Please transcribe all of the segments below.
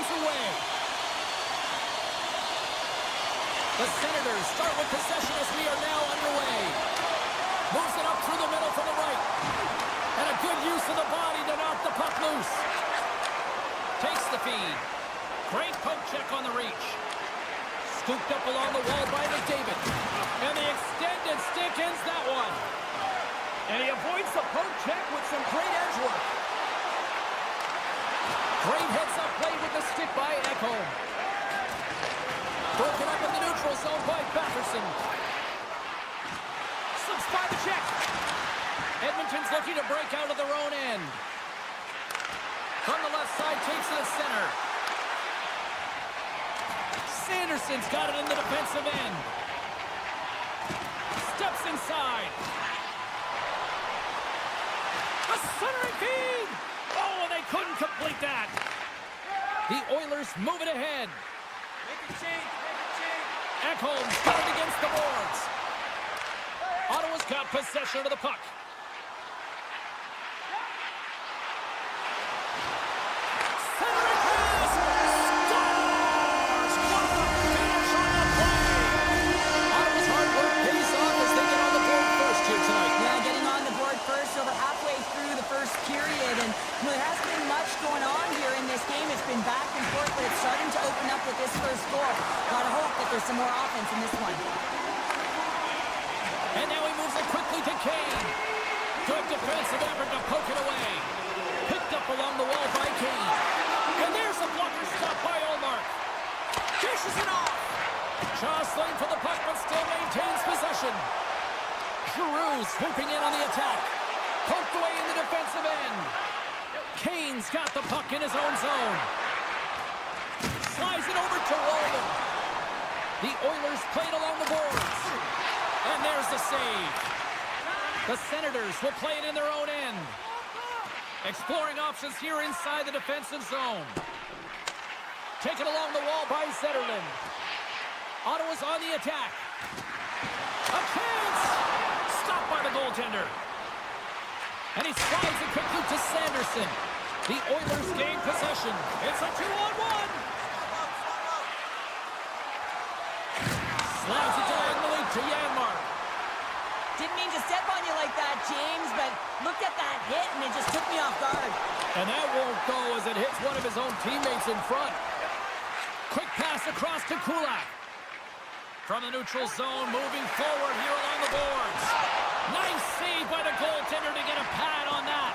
turns away. The Senators start with possession as we are now underway. Moves it up through the middle for the right. And a good use of the body to knock the puck loose. Takes the feed. Great poke check on the reach. Scooped up along the wall by McDavid. And the extended stick ends that one. And he avoids the poke check with some great edge work. Great heads-up play with the stick by Ekholm. Broken up in the neutral zone by Batherson. Slips by the check. Edmonton's looking to break out of their own end. From the left side, takes to the center. Sanderson's got it in the defensive end. Steps inside. A centering feed! Oh, and they couldn't complete that. The Oilers move it ahead. Make a change, make a change. Ekholm's got it against the boards. Ottawa's got possession of the puck. Centering pass! Scores! What a finish on the play! Ottawa's hard work pays off as they get on the board first here tonight. Yeah, getting on the board first over halfway through the first period. And there hasn't been much going on here in this game. It's been back and forth, but it's starting to open up with this first goal. Gotta hope that there's some more offense in this one. And now he moves it quickly to Kane. Good defensive effort to poke it away. Picked up along the wall by Kane. And there's a blocker stop by Ullmark. Dishes it off. Jostling for the puck, but still maintains possession. Giroux swooping in on the attack. Poked away in the defensive end. Kane's got the puck in his own zone. Slides it over to Walden. The Oilers played along the boards. And there's the save. The Senators will play it in their own end. Exploring options here inside the defensive zone. Taken along the wall by Zetterlund. Ottawa's on the attack. A chance! Stopped by the goaltender. And he slides it quickly to Sanderson. The Oilers gain possession. It's a 2-on-1. Slides it diagonally to Janmark. Didn't mean to step on you like that, James, but looked at that hit and it just took me off guard. And that won't go as it hits one of his own teammates in front. Quick pass across to Kulak. From the neutral zone, moving forward here along the boards. Nice save by the goaltender to get a pad on that.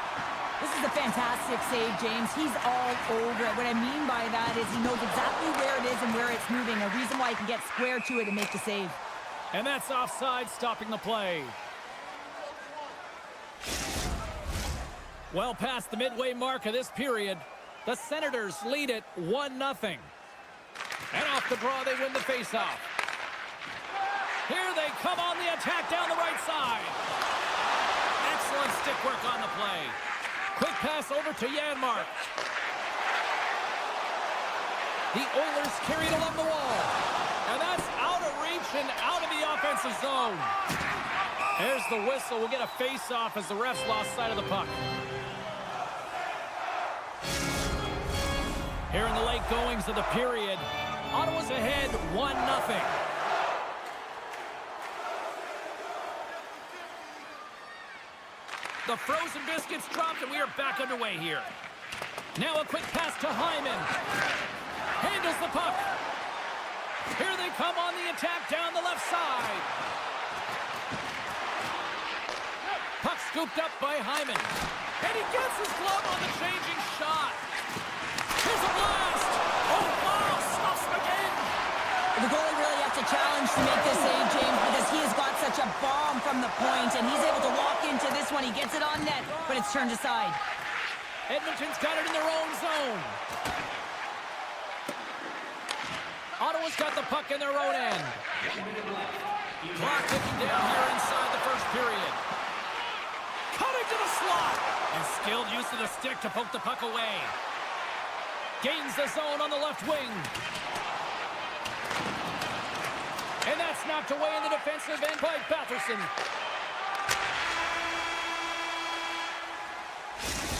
This is a fantastic save, James. He's all over it. What I mean by that is he knows exactly where it is and where it's moving. A reason why he can get square to it and make the save. And that's offside, stopping the play. Well past the midway mark of this period, the Senators lead it 1-0. And off the draw, they win the faceoff. Here they come on the attack down the right side. Excellent stick work on the play. Quick pass over to Janmark. The Oilers carried along the wall. And that's out of reach and out of the offensive zone. There's the whistle. We'll get a face-off as the refs lost sight of the puck. Here in the late goings of the period, Ottawa's ahead 1-0. The frozen biscuits dropped, and we are back underway here. Now a quick pass to Hyman. Handles the puck. Here they come on the attack down the left side. Puck scooped up by Hyman. And he gets his glove on the changing shot. Here's a blast. Oh, wow, stuffs him again. The goalie really has to challenge to make this save, James, because he has got such a bomb from the point, and he's able to walk into this one. He gets it on net, but it's turned aside. Edmonton's got it in their own zone. Ottawa's got the puck in their own end. Clock ticking down here inside the first period. Cutting to the slot. And skilled use of the stick to poke the puck away. Gains the zone on the left wing. And that's knocked away in the defensive end by Batherson.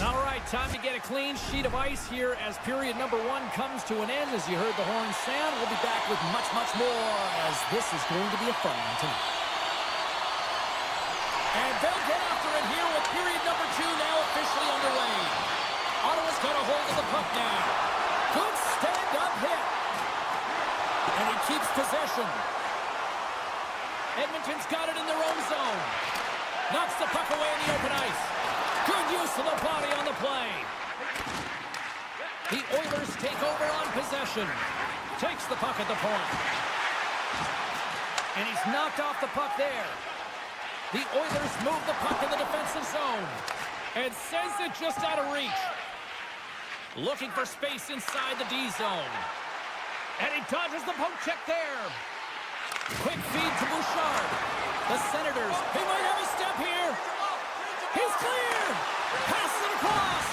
All right, time to get a clean sheet of ice here as period number 1 comes to an end. As you heard the horn sound, we'll be back with much, much more as this is going to be a fun one tonight. And they'll get after it here with period number 2 now officially underway. Ottawa's got a hold of the puck now. Good stand-up hit. And he keeps possession. Edmonton's got it in their own zone. Knocks the puck away in the open ice. Good use of the body on the play. The Oilers take over on possession. Takes the puck at the point. And he's knocked off the puck there. The Oilers move the puck in the defensive zone. And sends it just out of reach. Looking for space inside the D zone. And he dodges the poke check there. Quick feed to Bouchard. The Senators, he might have a step here. He's clear. Passes it across.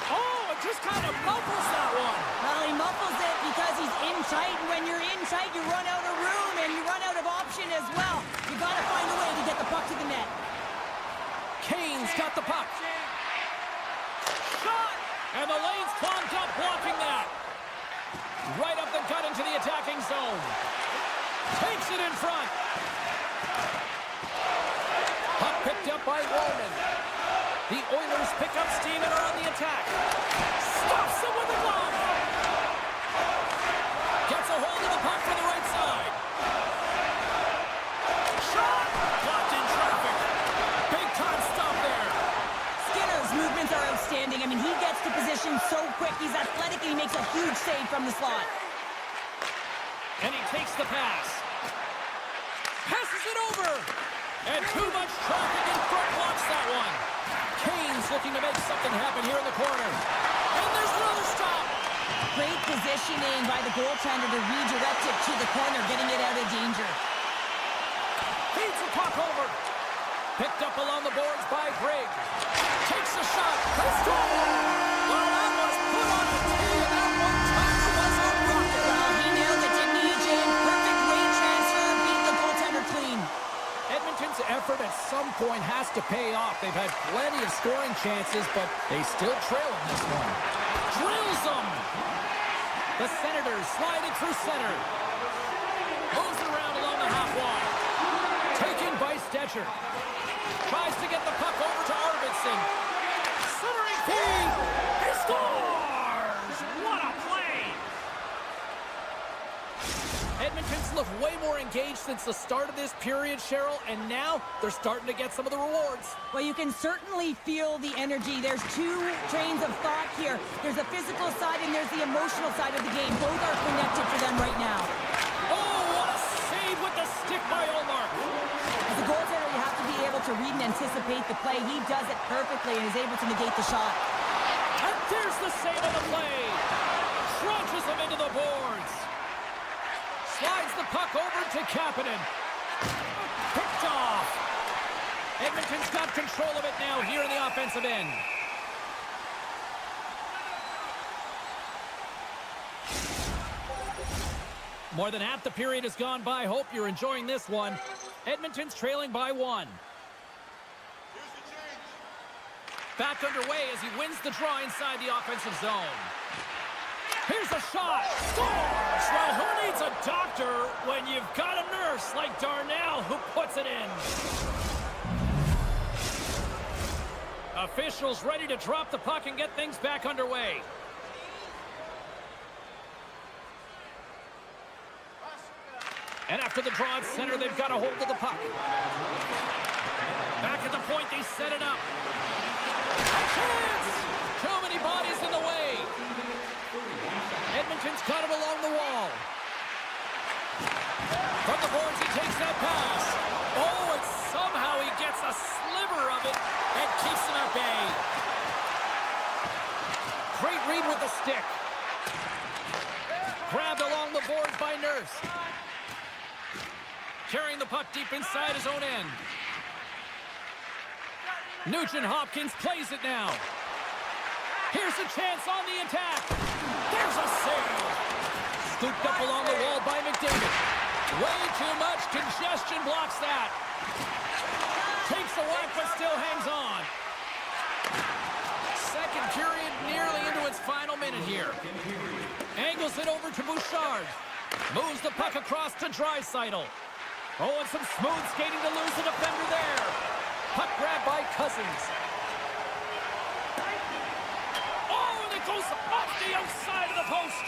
Oh, it just kind of muffles that one. Well, he muffles it because he's in tight, and when you're in tight, you run out of room, and you run out of option as well. You got to find a way to get the puck to the net. Kane's got the puck. Shot! And the lane's clogged up, blocking that. Right up the gut into the attacking zone. Takes it in front. Puck picked up by Roman. The Oilers pick up steam and are on the attack. Stops him with a glove. Gets a hold of the puck from the right side. Shot! Blocked in traffic. Big time stop there. Skinner's movements are outstanding. I mean, he gets to position so quick. He's athletic, and he makes a huge save from the slot. And he takes the pass. Passes it over. And too much traffic in front blocks that one. Kane's looking to make something happen here in the corner. And there's another stop. Great positioning by the goaltender to redirect it to the corner, getting it out of danger. Feeds the puck over. Picked up along the boards by Grigg. Takes a shot. They score! Well, that was put on the tee, and that one time was a rocket. Well, he nailed it, didn't he, Jim? Perfect weight transfer, beat the goaltender clean. Edmonton's effort at some point has to pay off. They've had plenty of scoring chances, but they still trail in this one. Drills them! The Senators slide it through center. Moves it around along the half wall. Taken by Stetcher. Tries to get the puck over to Arvidsson. Centering feed! He scores! What a play! Edmonton's looked way more engaged since the start of this period, Cheryl, and now they're starting to get some of the rewards. Well, you can certainly feel the energy. There's two trains of thought here. There's the physical side and there's the emotional side of the game. Both are connected for them right now. Oh, what a save with the stick by Olmark. As a goaltender, you have to be able to read and anticipate the play. He does it perfectly and is able to negate the shot. And there's the save of the play. Crunches him into the boards. Slides the puck over to Kapanen. Picked off. Edmonton's got control of it now here in the offensive end. More than half the period has gone by. Hope you're enjoying this one. Edmonton's trailing by 1. Back underway as he wins the draw inside the offensive zone. Here's a shot. Scores! Well, who needs a doctor when you've got a nurse like Darnell who puts it in? Officials ready to drop the puck and get things back underway. And after the draw at center, they've got a hold of the puck. Back at the point, they set it up. A chance! Too many bodies in the way. Edmonton's got it along the wall. From the boards, he takes that pass. Oh, and somehow he gets a sliver of it and keeps him at bay. Great read with the stick. Grabbed along the boards by Nurse. Carrying the puck deep inside his own end. Nugent-Hopkins plays it now. Here's a chance on the attack. There's a save. Scooped up along the wall by McDavid. Way too much congestion blocks that. Takes a whack but still hangs on. second period nearly into its final minute here. Angles it over to Bouchard. Moves the puck across to Draisaitl. Oh, and some smooth skating to lose the defender there. Puck grab by Cousins. Oh, and it goes off the outside of the post.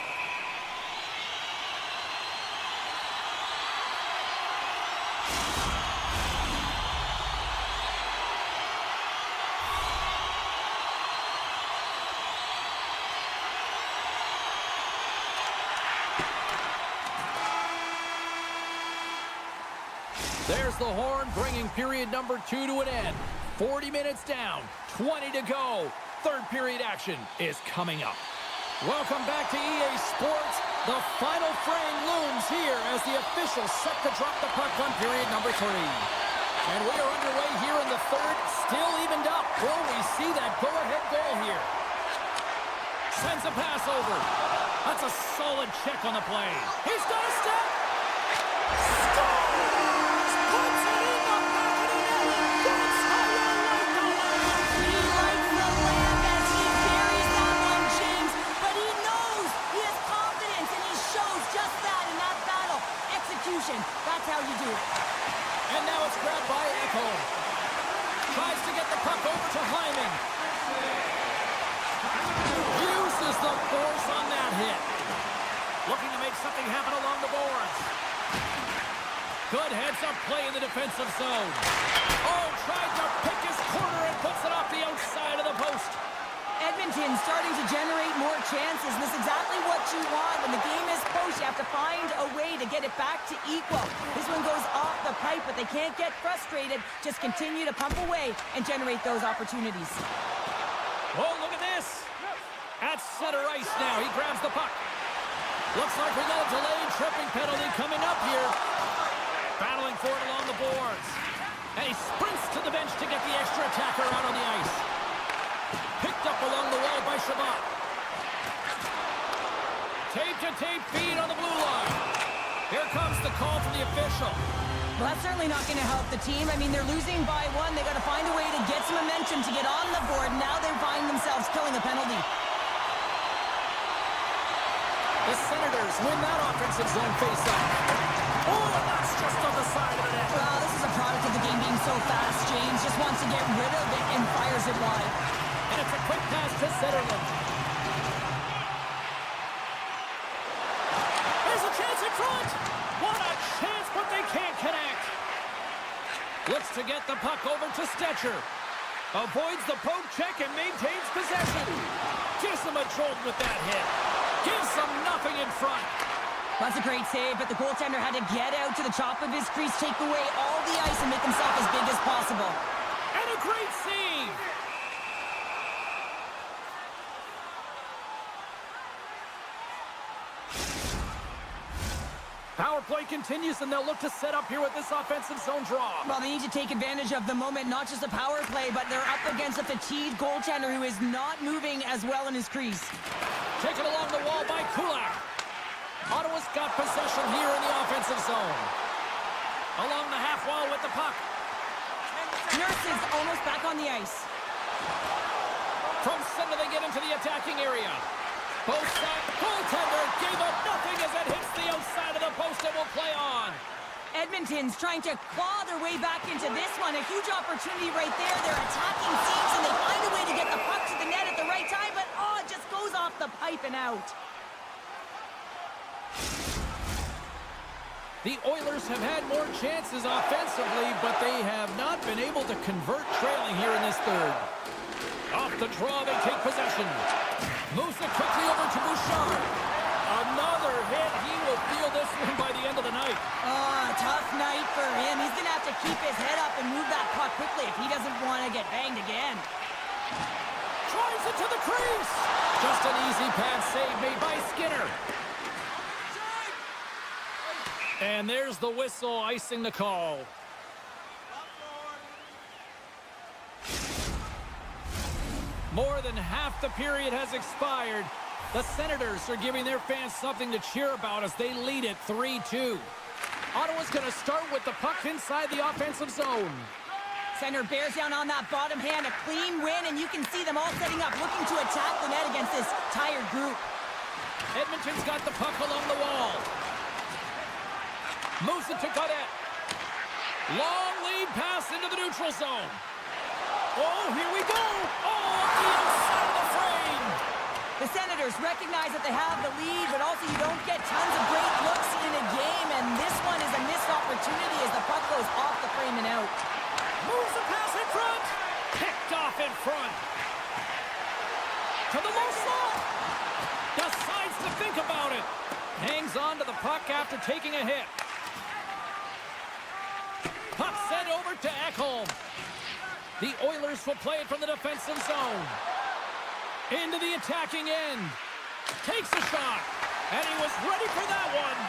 There's the horn, bringing period number 2 to an end. 40 minutes down, 20 to go. Third period action is coming up. Welcome back to EA Sports. The final frame looms here as the officials set to drop the puck on period number 3. And we are underway here in the third, still evened up. Will we see that go-ahead goal here? Sends a pass over. That's a solid check on the play. He's got a step. That's how you do it. And now it's grabbed by Echo. Tries to get the puck over to Hyman. Uses the force on that hit. Looking to make something happen along the boards. Good heads-up play in the defensive zone. Oh, tried to pick his corner and puts it off the outside of the post. Edmonton starting to generate more chances. This is exactly what you want. When the game is close, you have to find a way to get it back to equal. This one goes off the pipe, but they can't get frustrated. Just continue to pump away and generate those opportunities. Oh, look at this. At center ice now. He grabs the puck. Looks like we got a delayed tripping penalty coming up here. Battling for it along the boards. And he sprints to the bench to get the extra attacker out on the ice. Picked up along the wall by Shabbat. Tape-to-tape feed on the blue line. Here comes the call from the official. Well, that's certainly not going to help the team. I mean, they're losing by 1. They got to find a way to get some momentum to get on the board. Now they find themselves killing a penalty. The Senators win that offensive zone face-off. Oh, and that's just on the side of the net. Well, this is a product of the game being so fast. James just wants to get rid of it and fires it wide. And it's a quick pass to Zetterlund. There's a chance in front. What a chance, but they can't connect. Looks to get the puck over to Stetcher. Avoids the poke check and maintains possession. Gives him a jolt with that hit. Gives them nothing in front. That's a great save, but the goaltender had to get out to the top of his crease, take away all the ice, and make himself as big as possible. And a great save. Power play continues, and they'll look to set up here with this offensive zone draw. Well, they need to take advantage of the moment, not just a power play, but they're up against a fatigued goaltender who is not moving as well in his crease. Taken along the wall by Kulak. Ottawa's got possession here in the offensive zone. Along the half wall with the puck. Nurse is almost back on the ice. From center, they get into the attacking area. Both sides, goaltender gave up nothing as it hits the outside of the post and will play on. Edmonton's trying to claw their way back into this one. A huge opportunity right there. They're attacking seams, and they find a way to get the puck to the net at the right time, but it just goes off the pipe and out. The Oilers have had more chances offensively, but they have not been able to convert trailing here in this third. Off the draw, they take possession. Moves it quickly over to Bouchard. Another hit. He will feel this one by the end of the night. Tough night for him. He's going to have to keep his head up and move that puck quickly if he doesn't want to get banged again. Drives it to the crease. Just an easy pad save made by Skinner. And there's the whistle icing the call. More than half the period has expired. The Senators are giving their fans something to cheer about as they lead it 3-2. Ottawa's going to start with the puck inside the offensive zone. Center bears down on that bottom hand. A clean win, and you can see them all setting up, looking to attack the net against this tired group. Edmonton's got the puck along the wall. Moves it to Godet. Long lead pass into the neutral zone. Oh, here we go. Oh, up the outside of the frame. The Senators recognize that they have the lead, but also you don't get tons of great looks in a game, and this one is a missed opportunity as the puck goes off the frame and out. Moves the pass in front. Picked off in front. To the low slot. Decides to think about it. Hangs on to the puck after taking a hit. Puck sent over to Ekholm. The Oilers will play it from the defensive zone. Into the attacking end. Takes a shot. And he was ready for that one.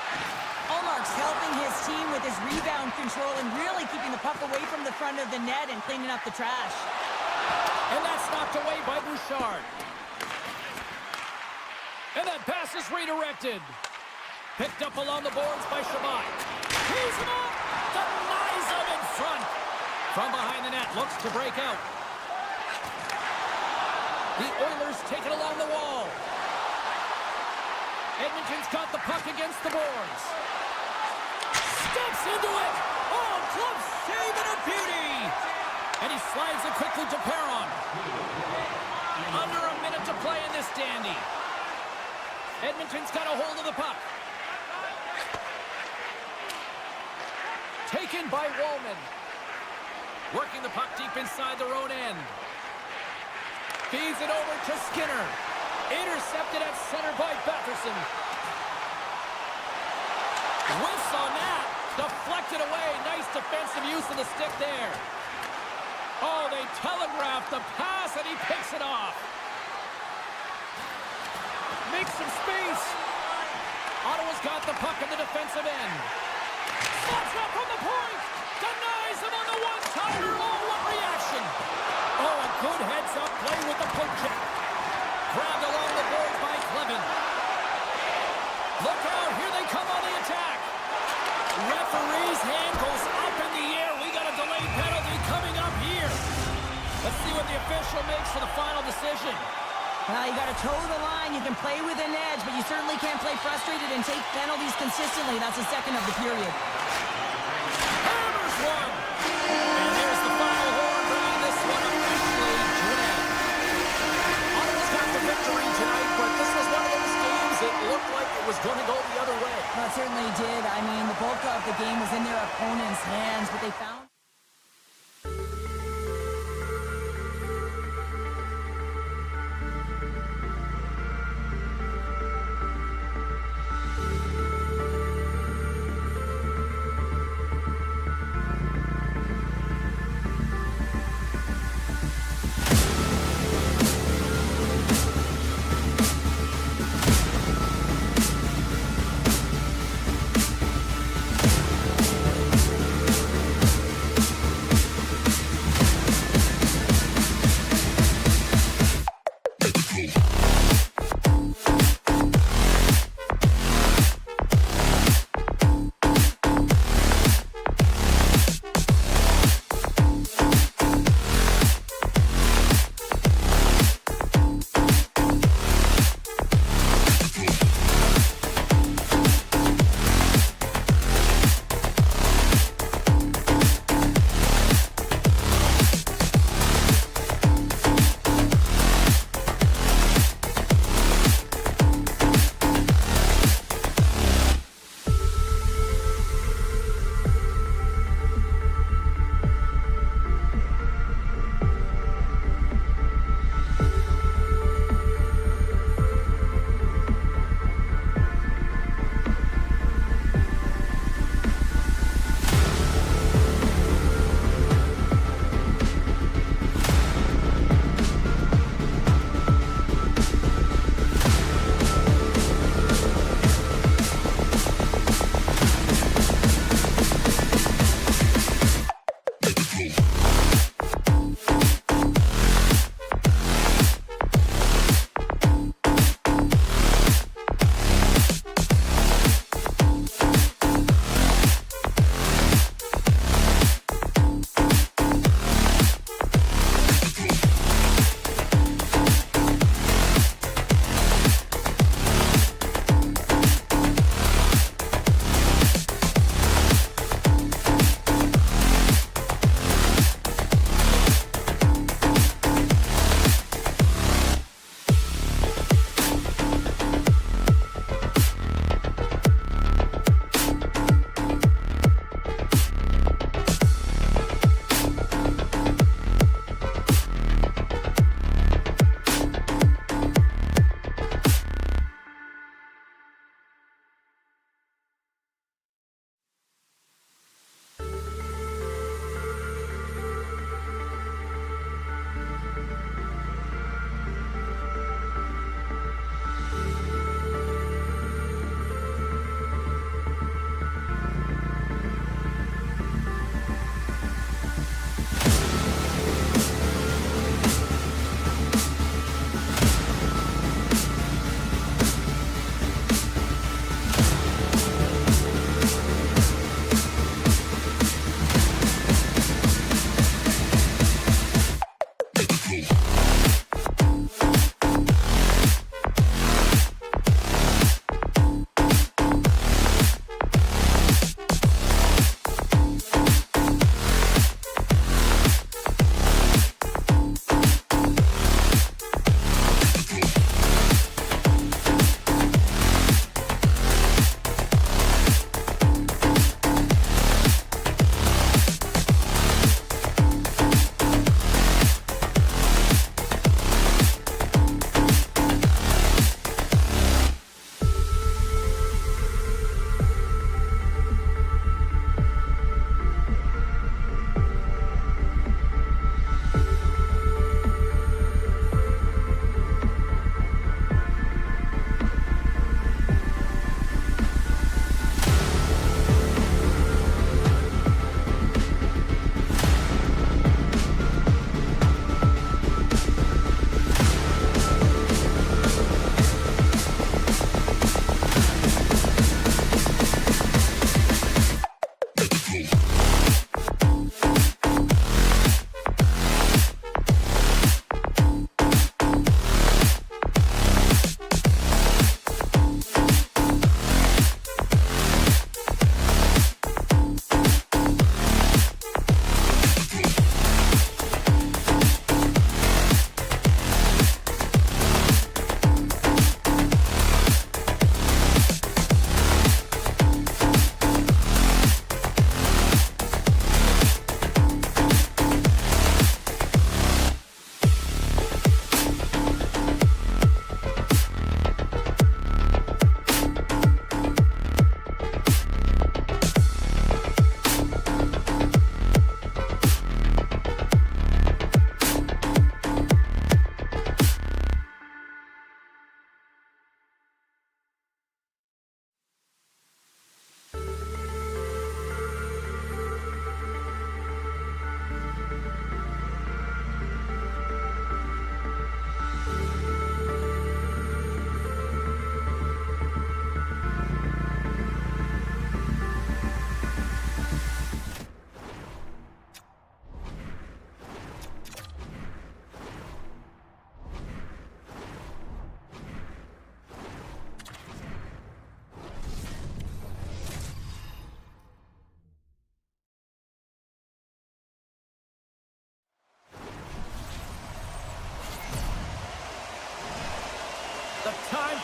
Ullmark's helping his team with his rebound control and really keeping the puck away from the front of the net and cleaning up the trash. And that's knocked away by Bouchard. And that pass is redirected. Picked up along the boards by Shabbat. He's him up. Denies him in front. From behind the net, looks to break out. The Oilers take it along the wall. Edmonton's got the puck against the boards. Steps into it. Oh, glove save and a beauty. And he slides it quickly to Perron. Under a minute to play in this dandy. Edmonton's got a hold of the puck. Taken by Wallman. Working the puck deep inside their own end. Feeds it over to Skinner. Intercepted at center by Batherson. Whiffs on that. Deflected away. Nice defensive use of the stick there. Oh, they telegraphed the pass and he picks it off. Makes some space. Ottawa's got the puck in the defensive end. Slots up from the point. Denies him on the one-timer. Oh, what reaction. Oh, a good heads-up play with the poke check. Grabbed along the boards by Clevin. Look out, here they come on the attack. Referee's hand goes up in the air. We got a delayed penalty coming up here. Let's see what the official makes for the final decision. Well, you got to toe the line. You can play with an edge, but you certainly can't play frustrated and take penalties consistently. That's the second of the period. Hammers one. And here's the final horn, bringing this one officially to an end. Ottawa's got the victory tonight, but this was one of those games that looked like it was going to go the other way. Well, it certainly did. I mean, the bulk of the game was in their opponent's hands, but they found...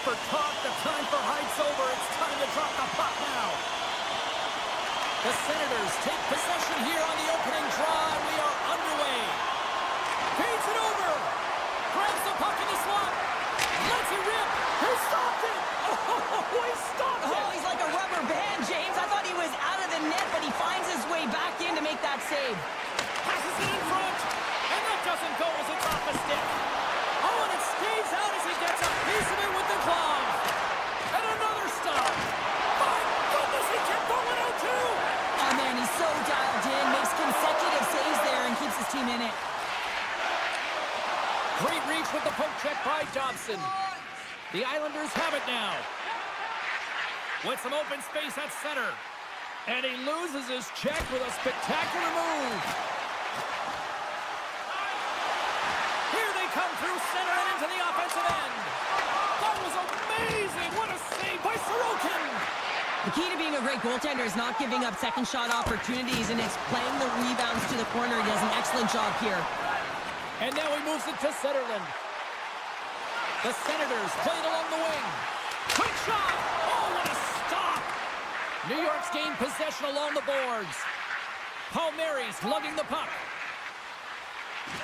for talk. The time for hype's over. It's time to drop the puck now. The Senators take possession here on the opening draw. We are underway. Feeds it over. Grabs the puck in the slot. Lets it rip. He stopped it. Oh, he stopped it. Oh, he's like a rubber band, James. I thought he was out of the net, but he finds his way back in to make that save. Passes it in front. And that doesn't go as it's off the stick. Oh, and it stays out as he gets a piece of it with the glove. And another stop. My goodness, he kept going out too. Oh, man, he's so dialed in. Makes consecutive saves there and keeps his team in it. Great reach with the poke check by Dobson. The Islanders have it now. With some open space at center. And he loses his check with a spectacular move. Here they come through center and into the offensive end. That was amazing. What a save by Sorokin. The key to being a great goaltender is not giving up second shot opportunities, and it's playing the rebounds to the corner. He does an excellent job here. And now he moves it to Sutherland. The Senators played along the wing. Quick shot! Oh, what a stop! New York's gained possession along the boards. Palmieri's lugging the puck.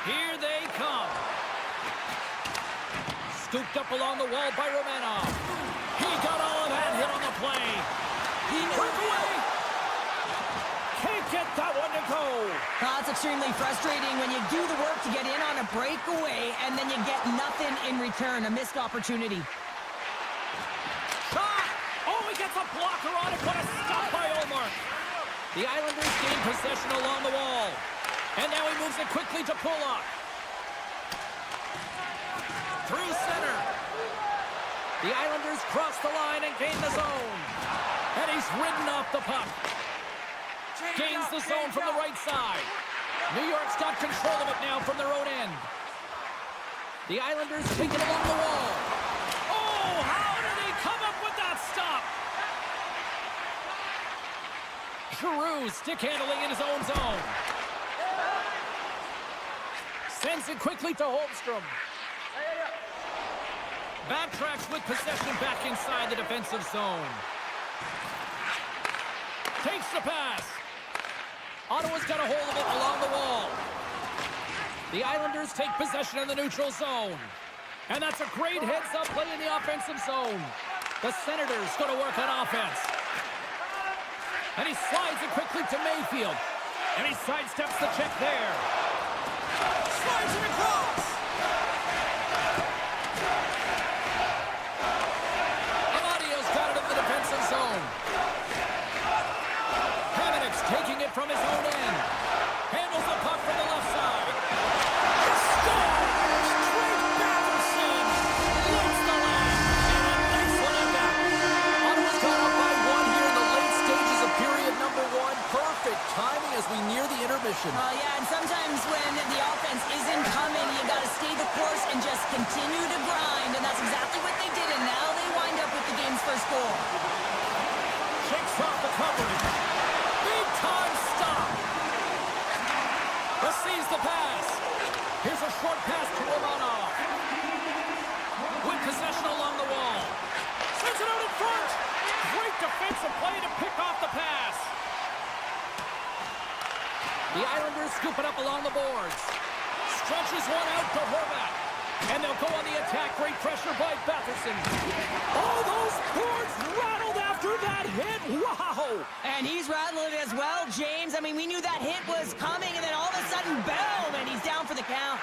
Here they come. Scooped up along the wall by Romanov. He got all of that hit on the play. He broke away. Can't get that one to go. It's extremely frustrating when you do the work to get in on a breakaway and then you get nothing in return, a missed opportunity. Shot! Oh, he gets a blocker on it. What a stop by Omar. The Islanders gain possession along the wall. And now he moves it quickly to Pulock. Through center. The Islanders cross the line and gain the zone. And he's ridden off the puck. Gains the zone from the right side. New York's got control of it now from their own end. The Islanders take it along the wall. Oh, how did he come up with that stop? Giroux stick handling in his own zone. Sends it quickly to Holmstrom. Backtracks with possession back inside the defensive zone. Takes the pass. Ottawa's got a hold of it along the wall. The Islanders take possession in the neutral zone. And that's a great heads-up play in the offensive zone. The Senators go to work on offense. And he slides it quickly to Mayfield. And he sidesteps the check there. Slides it across. Amadio's got it in the defensive zone. Hamannik's taking it from his own end. Handles the puck from the left side. Scores! Trent Batherson lights the lamp. And a nice one at that. Ottawa's got up by one here in the late stages of period number one. Perfect timing as we near the intermission. Yeah, and sometimes when the offense isn't coming, you got to stay the course and just continue to grind. And that's exactly what they did, and now they wind up with the game's first goal. Shakes off the coverage. Big time stop. Receives the pass. Here's a short pass to Romanov. With possession along the wall. Sends it out in front. Great defensive play to pick off the pass. The Islanders scoop it up along the boards. Stretches one out to Horvat. And they'll go on the attack. Great pressure by Batherson. Oh, those boards rattled after that hit. Wow. And he's rattling it as well, James. I mean, we knew that hit was coming, and then all of a sudden, boom, and he's down for the count.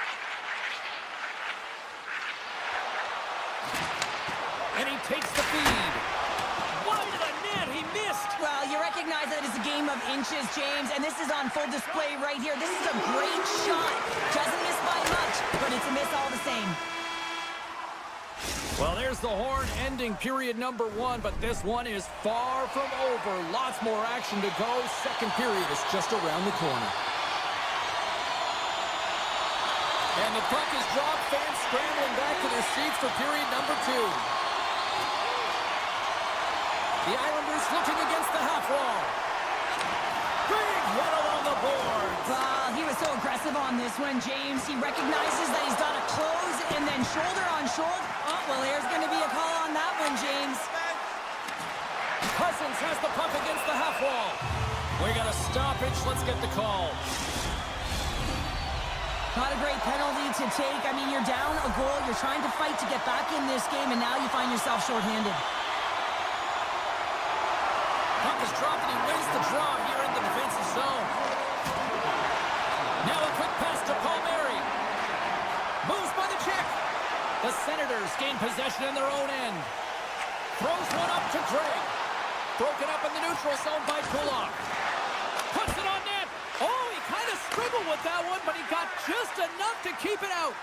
And he takes the feed. Wide of the net. He missed. Well, you recognize that it's a game of inches, James, and this is on full display right here. This is a great shot. Doesn't miss by much, but it's a miss all the same. Well, there's the horn ending period number one, but this one is far from over. Lots more action to go. Second period is just around the corner. And the puck is dropped. Fans scrambling back to their seats for period number two. The Islanders looking against the half wall. Big hit along the boards. He was so aggressive on this one, James. He recognizes that he's got to close and then shoulder on shoulder. well, there's going to be a call on that one, James. Cousins has the puck against the half wall. We got a stoppage. Let's get the call. Not a great penalty to take. I mean, you're down a goal. You're trying to fight to get back in this game, and now you find yourself shorthanded. Puck is dropped, and he wins the draw here in the defensive zone. Now a quick pass to Palmieri. Moves by the check. The Senators gain possession in their own end. Throws one up to Craig. Broken up in the neutral zone by Kulak. Puts it on net. Oh, he kind of struggled with that one, but he got just enough to keep it out.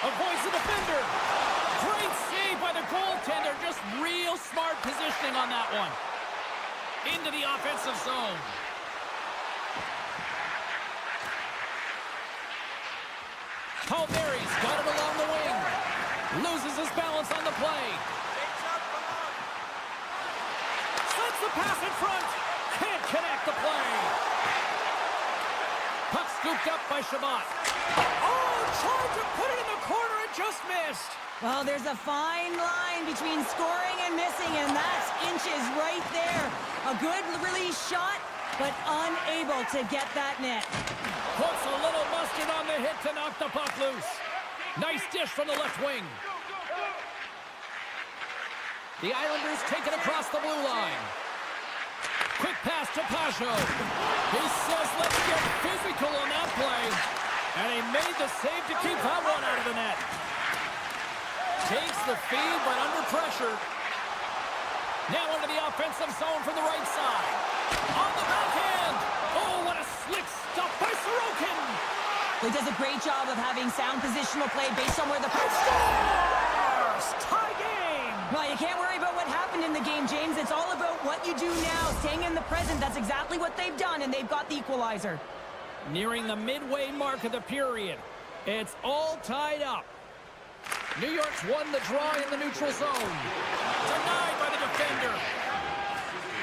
Avoids the defender. Great save by the goaltender. Just real smart positioning on that one. Into the offensive zone. Palmieri's got it along the wing. Loses his balance on the play. Slits the pass in front. Can't connect the play. Puck scooped up by Shabbat. Oh, tried to put it in the corner and just missed. Well, there's a fine line between scoring and missing, and that's inches right there. A good release shot, but unable to get that net. Puts a little mustard on the hit to knock the puck loose. Nice dish from the left wing. The Islanders take it across the blue line. Quick pass to Pajot. He says, let's get physical on that play. And he made the save to keep that one out of the net. Takes the feed, but under pressure. Now into the offensive zone from the right side. On the backhand. Oh, what a slick stop by Sorokin. He does a great job of having sound positional play based on where the puck scores! Tie game! Well, you can't worry about what happened in the game, James. It's all about what you do now, staying in the present. That's exactly what they've done, and they've got the equalizer. Nearing the midway mark of the period. It's all tied up. New York's won the draw in the neutral zone. Denied by the defender.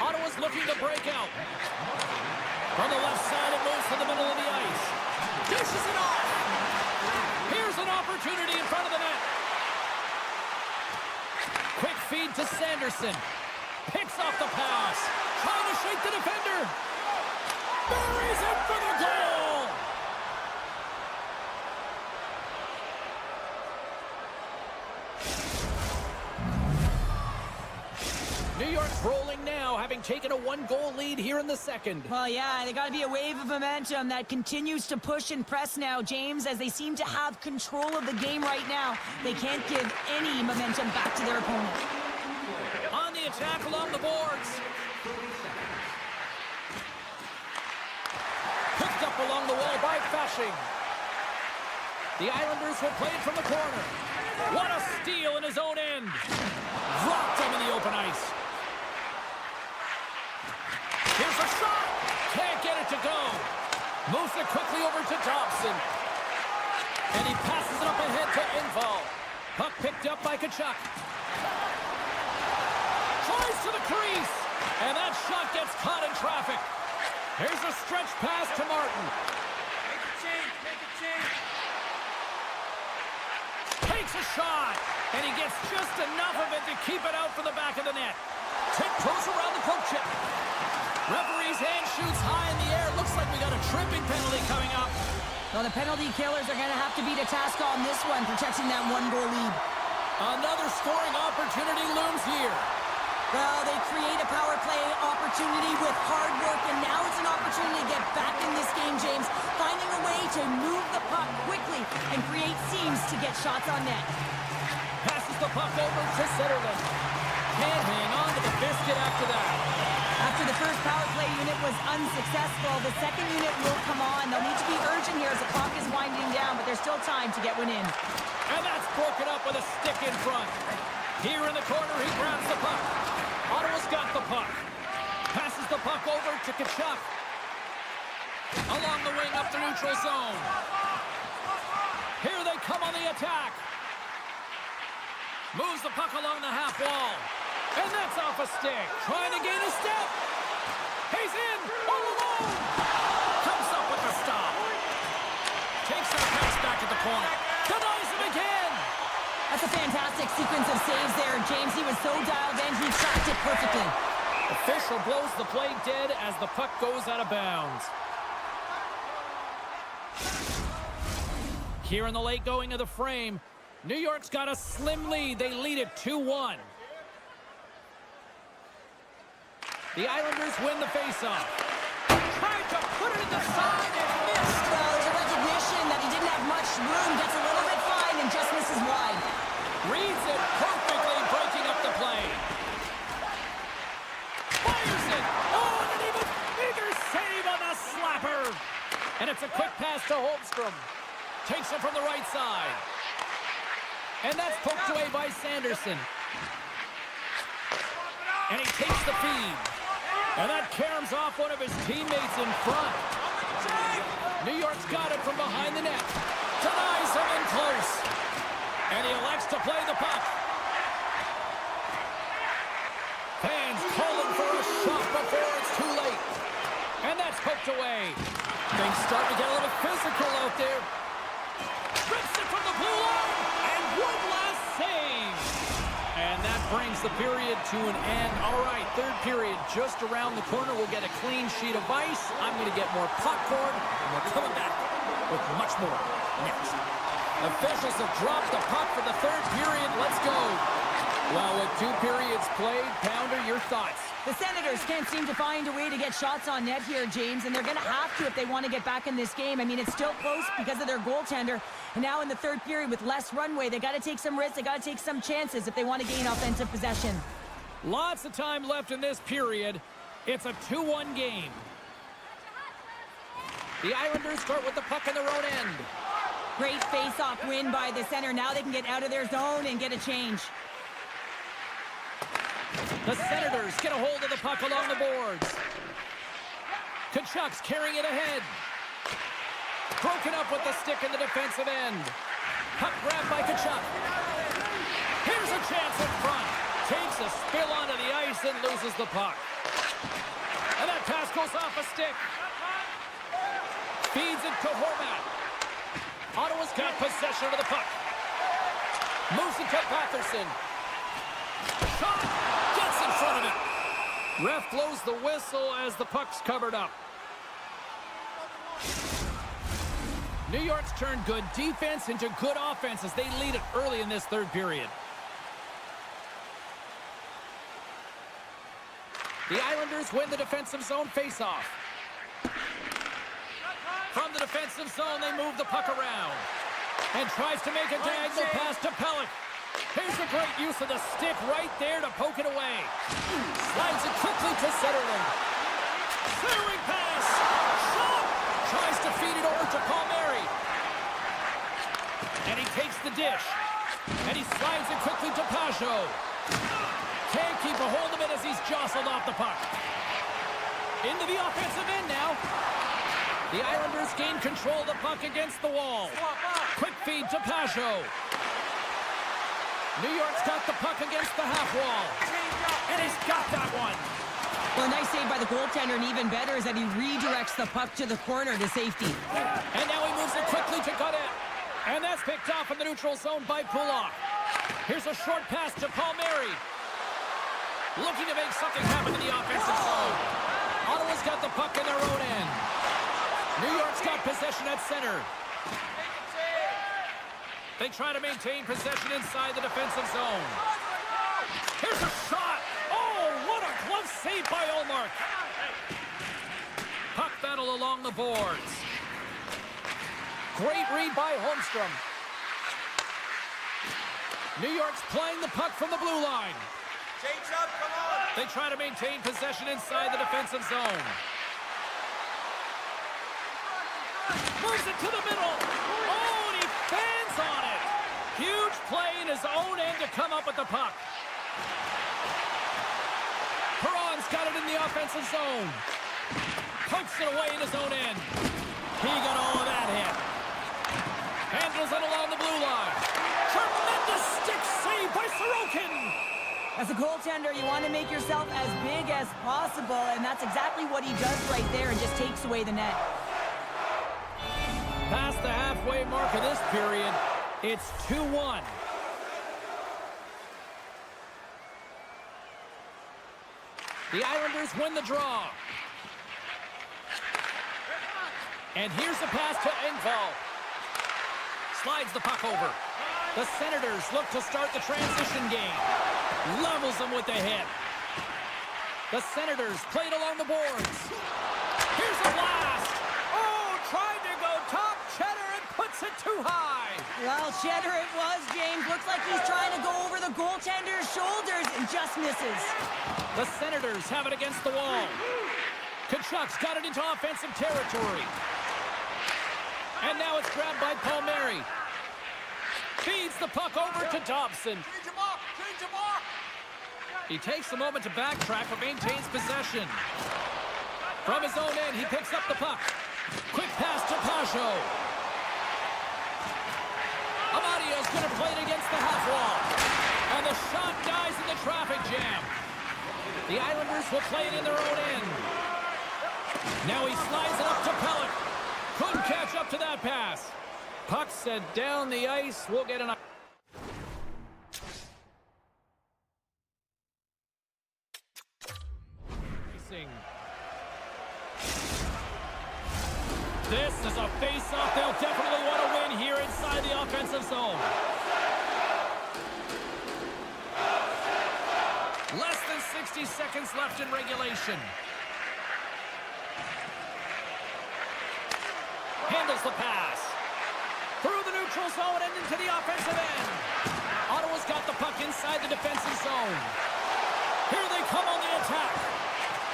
Ottawa's looking to break out. From the left side, it moves to the middle of the ice. Dishes it off. Here's an opportunity in front of the net. Quick feed to Sanderson. Picks off the pass. Trying to shake the defender. Buries it for the goal. New York's rolling now, having taken a one-goal lead here in the second. Well, yeah, they got to be a wave of momentum that continues to push and press now, James, as they seem to have control of the game right now. They can't give any momentum back to their opponent. On the attack along the boards. Picked up along the wall by Fashing. The Islanders will play it from the corner. What a steal in his own end. Dropped him in the open ice. Here's a shot. Can't get it to go. Moves it quickly over to Dobson. And he passes it up ahead to Info. Puck picked up by Kachuk. Tries to the crease. And that shot gets caught in traffic. Here's a stretch pass to Martin. Make a change. Make a change. Takes a shot. And he gets just enough of it to keep it out from the back of the net. Tiptoes around the poke chip. Referee's hand shoots high in the air. Looks like we got a tripping penalty coming up. Well, the penalty killers are going to have to beat a task on this one, protecting that one-goal lead. Another scoring opportunity looms here. Well, they create a power play opportunity with hard work, and now it's an opportunity to get back in this game, James. Finding a way to move the puck quickly and create seams to get shots on net. Passes the puck over to Zetterlund. Can't hang on to the biscuit after that. After the first power play unit was unsuccessful, the second unit will come on. They'll need to be urgent here as the clock is winding down, but there's still time to get one in. And that's broken up with a stick in front. Here in the corner, he grabs the puck. Ottawa's got the puck. Passes the puck over to Kachuk. Along the wing up the neutral zone. Here they come on the attack. Moves the puck along the half wall. And that's off a stick. Trying to gain a step. He's in. All alone. Comes up with the stop. Takes that pass back at the point. Denies him again. a fantastic sequence of saves there, James. He was so dialed in, he tracked it perfectly. Official blows the play dead as the puck goes out of bounds. Here in the late going of the frame, New York's got a slim lead. They lead it 2-1. The Islanders win the faceoff. Tried to put it in the side and missed. Well, there's a recognition that he didn't have much room, gets a little bit fine and just misses wide. Reads it perfectly, breaking up the play. Fires it. Oh, and an even bigger save on the slapper. And it's a quick pass to Holmstrom. Takes it from the right side. And that's poked away by Sanderson. And he takes the feed. And that caroms off one of his teammates in front. New York's got it from behind the net. Denies him in close. And he elects to play the puck. Fans calling for a shot before it's too late. And that's poked away. Things start to get a little physical out there. Strips it from the blue line. And one last save. And that brings the period to an end. All right, third period just around the corner. We'll get a clean sheet of ice. I'm going to get more popcorn. And we're coming back with much more next. Officials have dropped the puck for the third period. Let's go. Well, with 2 periods played, Pounder, your thoughts? The Senators can't seem to find a way to get shots on net here, James, and they're going to have to if they want to get back in this game. I mean, it's still close because of their goaltender. And now in the third period with less runway, they got to take some risks. They got to take some chances if they want to gain offensive possession. Lots of time left in this period. It's a 2-1 game. The Islanders start with the puck in their own end. Great face-off win by the center. Now they can get out of their zone and get a change. The Senators get a hold of the puck along the boards. Tkachuk's carrying it ahead. Broken up with the stick in the defensive end. Puck grabbed by Tkachuk. Here's a chance in front. Takes a spill onto the ice and loses the puck. And that pass goes off a stick. Feeds it to Horvat. Ottawa's got possession of the puck. Moves it to Patterson. Shot! Gets in front of it. Ref blows the whistle as the puck's covered up. New York's turned good defense into good offense as they lead it early in this third period. The Islanders win the defensive zone faceoff. From the defensive zone, they move the puck around. And tries to make a diagonal pass to Pellick. Here's a great use of the stick right there to poke it away. Slides it quickly to Zetterlund. Centering pass. Shot. Tries to feed it over to Palmieri. And he takes the dish. And he slides it quickly to Pajot. Can't keep a hold of it as he's jostled off the puck. Into the offensive end now. The Islanders gain control of the puck against the wall. Quick feed to Pajot. New York's got the puck against the half wall. And he's got that one. Well, a nice save by the goaltender, and even better is that he redirects the puck to the corner to safety. And now he moves it quickly to Godet. And that's picked off in the neutral zone by Pulak. Here's a short pass to Palmieri. Looking to make something happen in the offensive zone. Ottawa's got the puck in their own end. New York's got possession at center. They try to maintain possession inside the defensive zone. Here's a shot. Oh, what a glove save by Ullmark. Puck battle along the boards. Great read by Holmstrom. New York's playing the puck from the blue line. Change up, come on. They try to maintain possession inside the defensive zone. Moves it to the middle. Oh, and he fans on it. Huge play in his own end to come up with the puck. Perron's got it in the offensive zone. Pokes it away in his own end. He got all of that hit. Handles it along the blue line. Tremendous stick save by Sorokin. As a goaltender, you want to make yourself as big as possible, and that's exactly what he does right there and just takes away the net. Past the halfway mark of this period, it's 2-1. The Islanders win the draw. And here's a pass to Engvall. Slides the puck over. The Senators look to start the transition game. Levels them with the hit. The Senators played along the boards. Here's a blast. Oh, trying to go top. Cheddar and puts it too high. Well, Cheddar it was, James. Looks like he's trying to go over the goaltender's shoulders and just misses. The Senators have it against the wall. Kachuk's got it into offensive territory. And now it's grabbed by Palmieri. Feeds the puck over to Dobson. Change him up! Change him up! He takes a moment to backtrack but maintains possession. From his own end, he picks up the puck. Quick pass to Pajot. Amadio's going to play it against the half wall. And the shot dies in the traffic jam. The Islanders will play it in their own end. Now he slides it up to Pellick. Couldn't catch up to that pass. Puck sent down the ice. We'll get an... This is a face-off they'll definitely want to win here inside the offensive zone. Less than 60 seconds left in regulation. Handles the pass. Through the neutral zone and into the offensive end. Ottawa's got the puck inside the defensive zone. Here they come on the attack.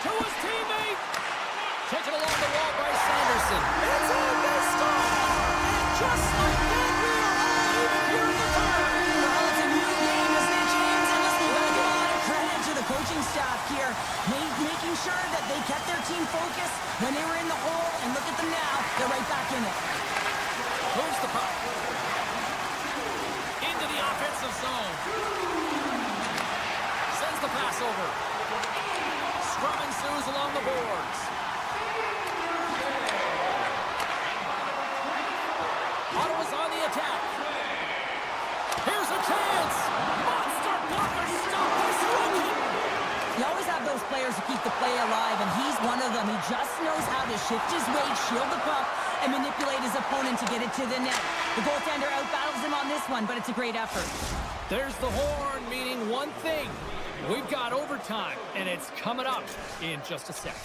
To his teammate. Taken along the wall by Sanderson. It's in this score! And just like that, we are all even here in the third. Well, it's a new game, isn't it, James? And listen, you gotta give a lot of credit to the coaching staff here, making sure that they kept their team focused when they were in the hole, and look at them now, they're right back in it. Moves the puck. Into the offensive zone. Sends the pass over. Scrum ensues along the boards. Ottawa's on the attack. Here's a chance. Monster blocker stop this rookie. You always have those players who keep the play alive, and he's one of them. He just knows how to shift his weight, shield the puck, and manipulate his opponent to get it to the net. The goaltender outbattles him on this one, but it's a great effort. There's the horn, meaning one thing. We've got overtime, and it's coming up in just a sec.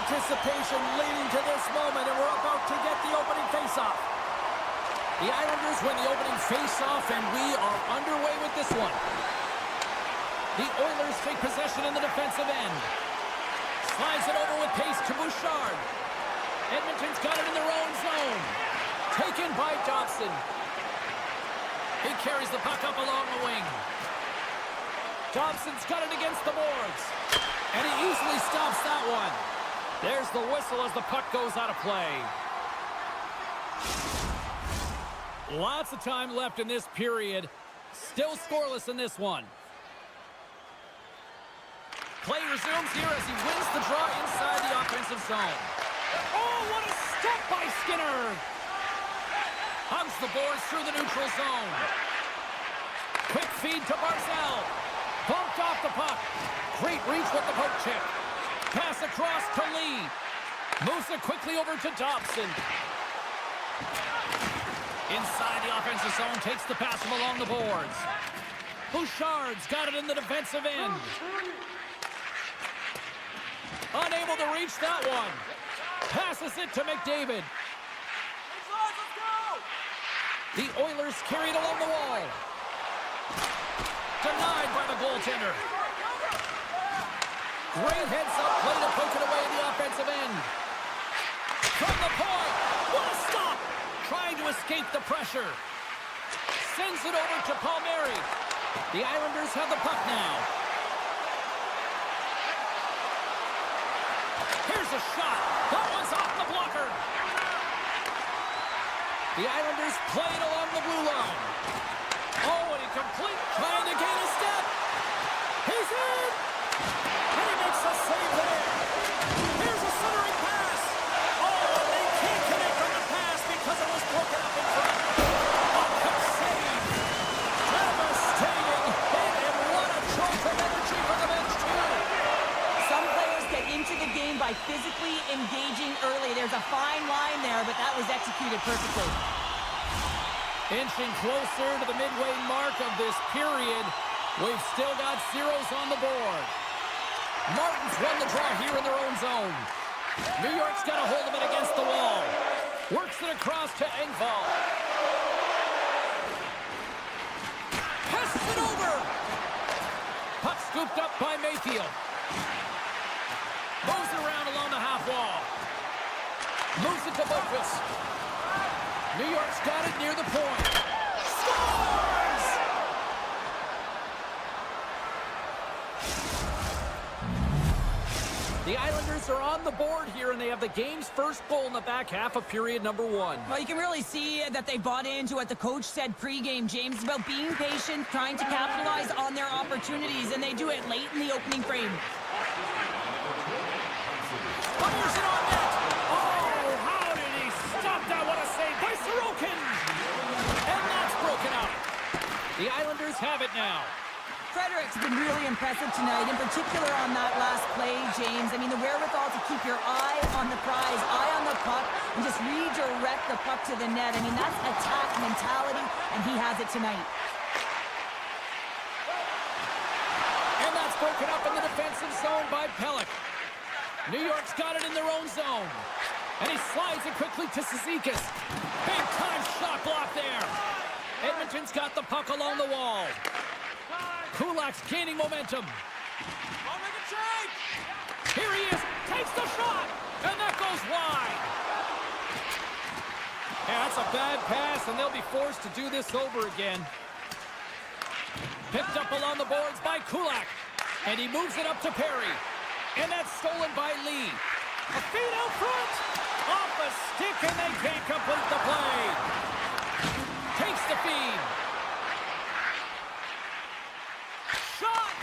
anticipation leading to this moment, and we're about to get the opening faceoff. The Islanders win the opening faceoff, and we are underway with this one. The Oilers take possession in the defensive end. Slides it over with pace to Bouchard. Edmonton's got it in their own zone. Taken by Dobson. He carries the puck up along the wing. Dobson's got it against the boards. And he easily stops that one. There's the whistle as the puck goes out of play. Lots of time left in this period. Still scoreless in this one. Play resumes here as he wins the draw inside the offensive zone. Oh, what a step by Skinner! Hugs the boards through the neutral zone. Quick feed to Barzal. Bumped off the puck. Great reach with the poke check. Pass across to Lee. Moves it quickly over to Dobson. Inside the offensive zone, takes the pass from along the boards. Bouchard's got it in the defensive end. Unable to reach that one. Passes it to McDavid. The Oilers carried along the wall. Denied by the goaltender. Great heads-up play to poke it away in the offensive end. From the point. What a stop! Trying to escape the pressure. Sends it over to Palmieri. The Islanders have the puck now. Here's a shot. That one's off the blocker. The Islanders play it along the blue line. Oh, and he complete trying to gain a step. He's in. And he makes a save there. Here's a centering pass. Oh, and they can't connect on the pass because it was broken up in front. A quick save. Devastating hit, and what a choice of energy from the bench, too. Some players get into the game by physically engaging early. There's a fine line there, but that was executed perfectly. Inching closer to the midway mark of this period. We've still got zeros on the board. Martin's won the draw here in their own zone. New York's got a hold of it against the wall. Works it across to Engvall. Passes it over. Puck scooped up by Mayfield. Moves it around along the half wall. Moves it to Boquist. New York's got it near the point. Scores! The Islanders are on the board here, and they have the game's first goal in the back half of period number 1. Well, you can really see that they bought into what the coach said pregame, James, about being patient, trying to capitalize on their opportunities, and they do it late in the opening frame. Fires it on net. Oh, how did he stop that? What a save by Sorokin. And that's broken out. The Islanders have it now. Frederick's been really impressive tonight, in particular on that last play, James. I mean, the wherewithal to keep your eye on the prize, eye on the puck, and just redirect the puck to the net. I mean, that's attack mentality, and he has it tonight. And that's broken up in the defensive zone by Pelech. New York's got it in their own zone. And he slides it quickly to Cizikas. Big-time shot block there. Edmonton's got the puck along the wall. Kulak's gaining momentum. Here he is. Takes the shot. And that goes wide. Yeah, that's a bad pass, and they'll be forced to do this over again. Picked up along the boards by Kulak. And he moves it up to Perry. And that's stolen by Lee. A feed out front. Off a stick, and they can't complete the play. Takes the feed. Shot!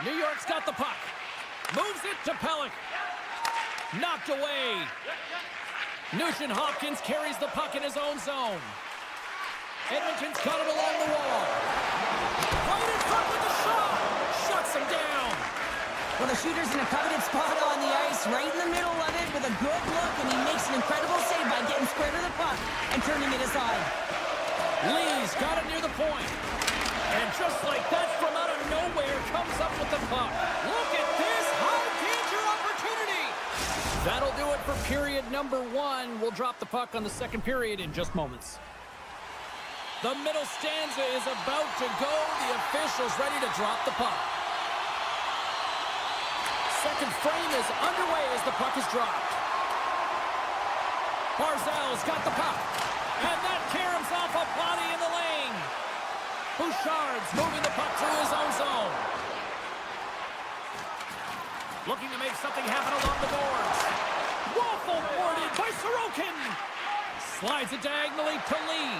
New York's got the puck. Moves it to Pelech. Knocked away. Nugent-Hopkins carries the puck in his own zone. Edmonton's got it along the wall. Right in front with the shot. Shuts him down. Well, the shooter's in a coveted spot on the ice, right in the middle of it with a good look, and he makes an incredible save by getting square to the puck and turning it aside. Lee's got it near the point. And just like that, from out of nowhere, comes up with the puck. Look at this high danger opportunity. That'll do it for period number 1. We'll drop the puck on the second period in just moments. The middle stanza is about to go. The officials ready to drop the puck. Second frame is underway as the puck is dropped. Barzal's got the puck. And that caroms off a body in the lane. Bouchard's moving the puck through his own zone. Looking to make something happen along the boards. Waffle boarded by Sorokin. Slides it diagonally to Lee.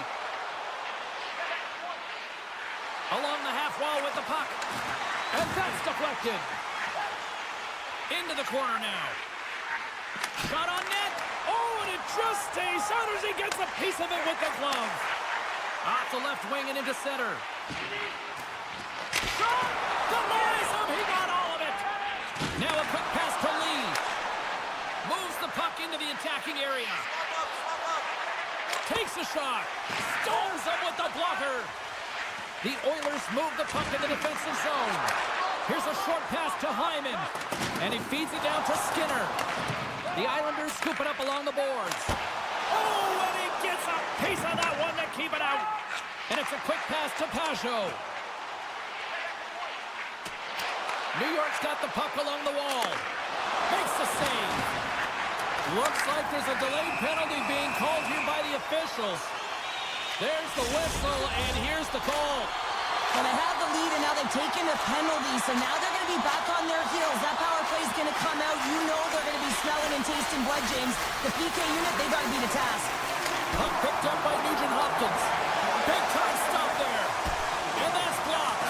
Along the half wall with the puck. And that's deflected. Into the corner now. Shot on net. Oh, and it just stays out as he gets a piece of it with the glove. Off the left wing and into center. Shot! Denies him! He got all of it! Now a quick pass to Lee. Moves the puck into the attacking area. Takes a shot. Storms him with the blocker. The Oilers move the puck in the defensive zone. Here's a short pass to Hyman. And he feeds it down to Skinner. The Islanders scoop it up along the boards. Oh, and he gets a piece of that one to keep it out. And it's a quick pass to Pajot. New York's got the puck along the wall. Makes the save. Looks like there's a delayed penalty being called here by the officials. There's the whistle, and here's the call. Well, they have the lead, and now they've taken a penalty, so now they're going to be back on their heels. That power play is going to come out. You know they're going to be smelling and tasting blood, James. The PK unit, they've got to be the task. Puck picked up by Nugent Hopkins. Big time stop there. And that's blocked.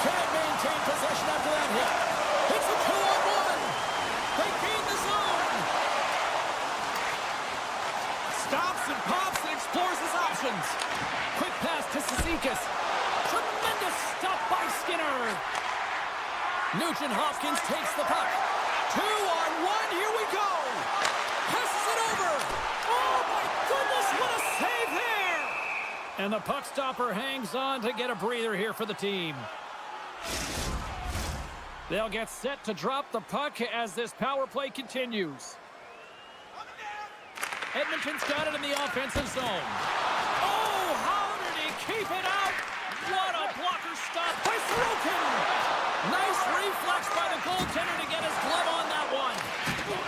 Can't maintain possession after that hit. It's a 2-on-1. They gain the zone. Stops and pops and explores his options. Quick pass to Cizikas. Tremendous stop by Skinner. Nugent Hopkins takes the puck. 2-on-1. Here we go. Passes it over. Oh, my goodness. What a save there. And the puck stopper hangs on to get a breather here for the team. They'll get set to drop the puck as this power play continues. Edmonton's got it in the offensive zone. Oh, how did he keep it out? What a blocker stop by Sorokin. Nice reflex by the goaltender to get his glove on that one.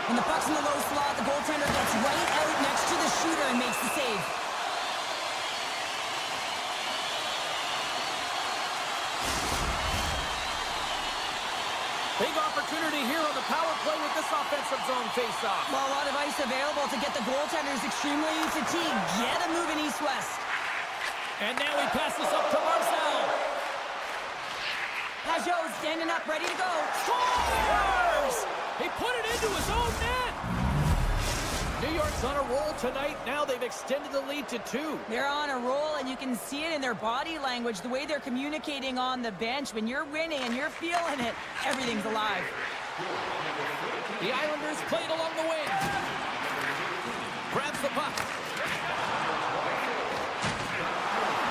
When the puck's in the low slot, the goaltender gets right out next to the shooter and makes the save. Big opportunity here on the power play with this offensive zone faceoff. Well, a lot of ice available to get the goaltenders extremely fatigued. Get a move in east-west. And now he passes up to Marcel. Pajot standing up, ready to go. Scores! He put it into his own net. New York's on a roll tonight. Now they've extended the lead to 2. They're on a roll, and you can see it in their body language, the way they're communicating on the bench. When you're winning and you're feeling it, everything's alive. The Islanders played along the wing. Grabs the puck.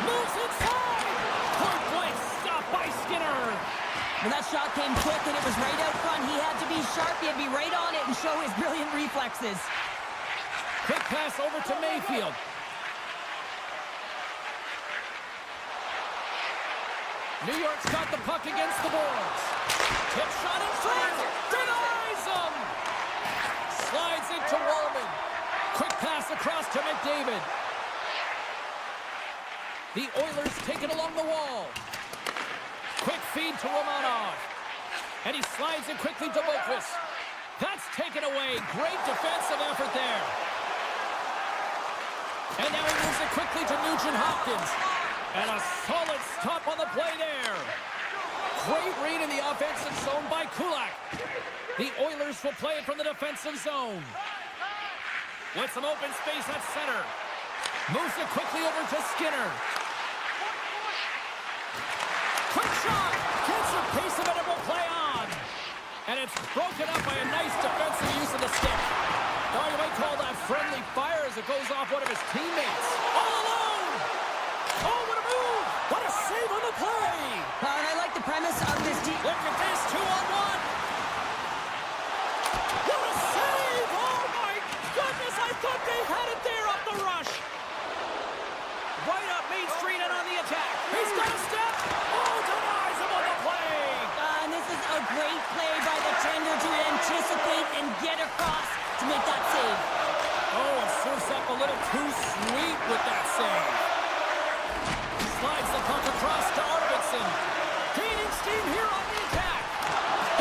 Moves inside. Point blank stop by Skinner. Well, that shot came quick, and it was right out front. He had to be sharp. He had to be right on it and show his brilliant reflexes. Quick pass over to Mayfield. New York's got the puck against the boards. Tip shot in front. Denies him. Slides it to Wallman. Quick pass across to McDavid. The Oilers take it along the wall. Quick feed to Romanov. And he slides it quickly to Boquist. That's taken away. Great defensive effort there. And now he moves it quickly to Nugent Hopkins. And a solid stop on the play there. Great read in the offensive zone by Kulak. The Oilers will play it from the defensive zone. With some open space at center. Moves it quickly over to Skinner. Quick shot. Gets a piece of it and will play on. And it's broken up by a nice defensive use of the stick. Now you might call that friendly fire as it goes off one of his teammates. All alone! Oh, what a move! What a save on the play! And I like the premise of this team. Look at this, 2-on-1! What a right across to make that save. Oh, and surfs up a little too sweet with that save. Slides the puck across to Arvidsson. Gaining steam here on the attack.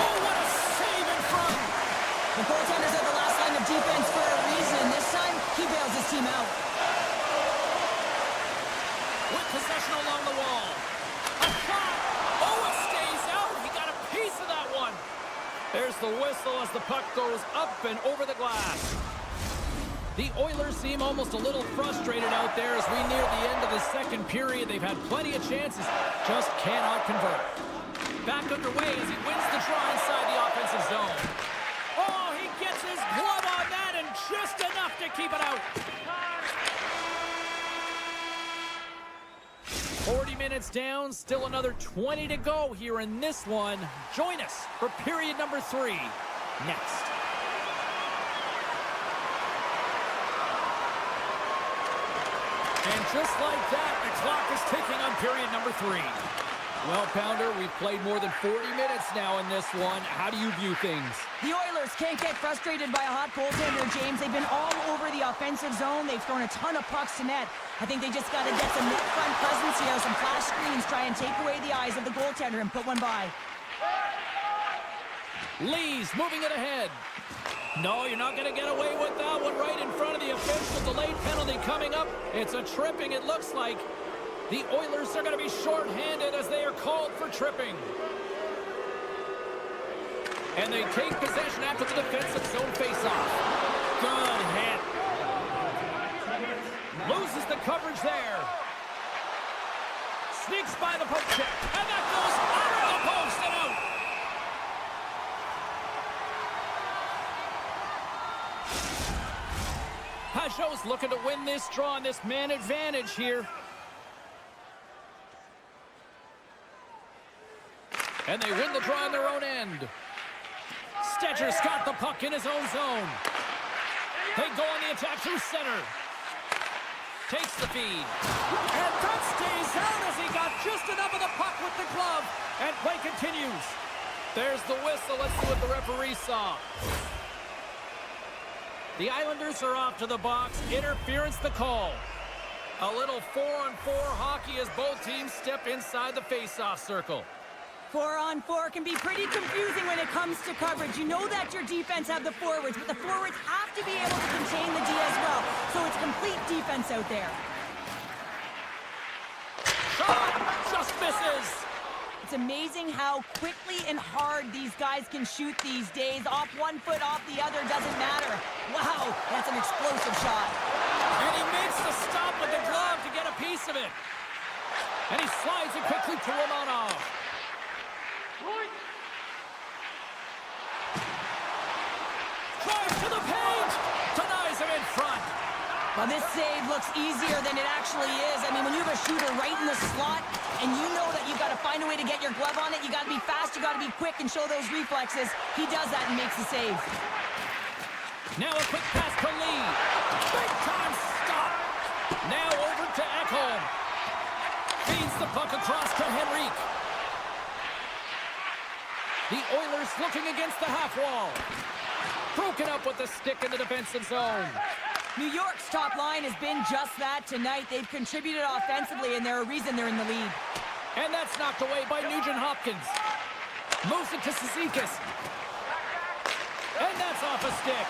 Oh, what a save in front. The goaltenders are the last line of defense for a reason. This time, he bails his team out. With possession along the wall. A shot. Oh, it stays out. He got a piece of that one. There's the whistle as the puck goes up and over the glass. The Oilers seem almost a little frustrated out there as we near the end of the second period. They've had plenty of chances, just cannot convert. Back underway as he wins the draw inside the offensive zone. Oh, he gets his glove on that and just enough to keep it out. 40 minutes down, still another 20 to go here in this one. Join us for period number 3 next. And just like that, the clock is ticking on period number 3. Well, Pounder, we've played more than 40 minutes now in this one. How do you view things? The Oilers can't get frustrated by a hot goaltender, James. They've been all over the offensive zone. They've thrown a ton of pucks to net. I think they just got to get some net front presence here, some flash screens, try and take away the eyes of the goaltender and put one by. Lee's moving it ahead. No, you're not going to get away with that one right in front of the official. Delayed penalty coming up. It's a tripping, it looks like. The Oilers are going to be shorthanded as they are called for tripping. And they take possession after the defensive zone faceoff. Good hit. Loses the coverage there. Sneaks by the poke check. And that goes under the post and out. Pajot's looking to win this draw on this man advantage here. And they win the draw on their own end. Stetcher's got the puck in his own zone. They go on the attack through center. Takes the feed. And that stays out as he got just enough of the puck with the glove. And play continues. There's the whistle. Let's see what the referee saw. The Islanders are off to the box. Interference the call. A little 4-on-4 hockey as both teams step inside the face-off circle. 4-on-4 can be pretty confusing when it comes to coverage. You know that your defense have the forwards, but the forwards have to be able to contain the D as well. So it's complete defense out there. Shot! Just misses! It's amazing how quickly and hard these guys can shoot these days. Off one foot, off the other, doesn't matter. Wow, that's an explosive shot. And he makes the stop with the glove to get a piece of it. And he slides it quickly to Romanov. Drives to the paint! Denies him in front. Well, this save looks easier than it actually is. I mean, when you have a shooter right in the slot and you know that you've got to find a way to get your glove on it, you got to be fast, you got to be quick and show those reflexes. He does that and makes the save. Now a quick pass to Lee. Big time stop. Now over to Ekholm. Feeds the puck across to Henrique. The Oilers looking against the half wall. Broken up with the stick in the defensive zone. New York's top line has been just that tonight. They've contributed offensively, and they're a reason they're in the lead. And that's knocked away by Nugent Hopkins. Moves it to Cizikas. And that's off a stick.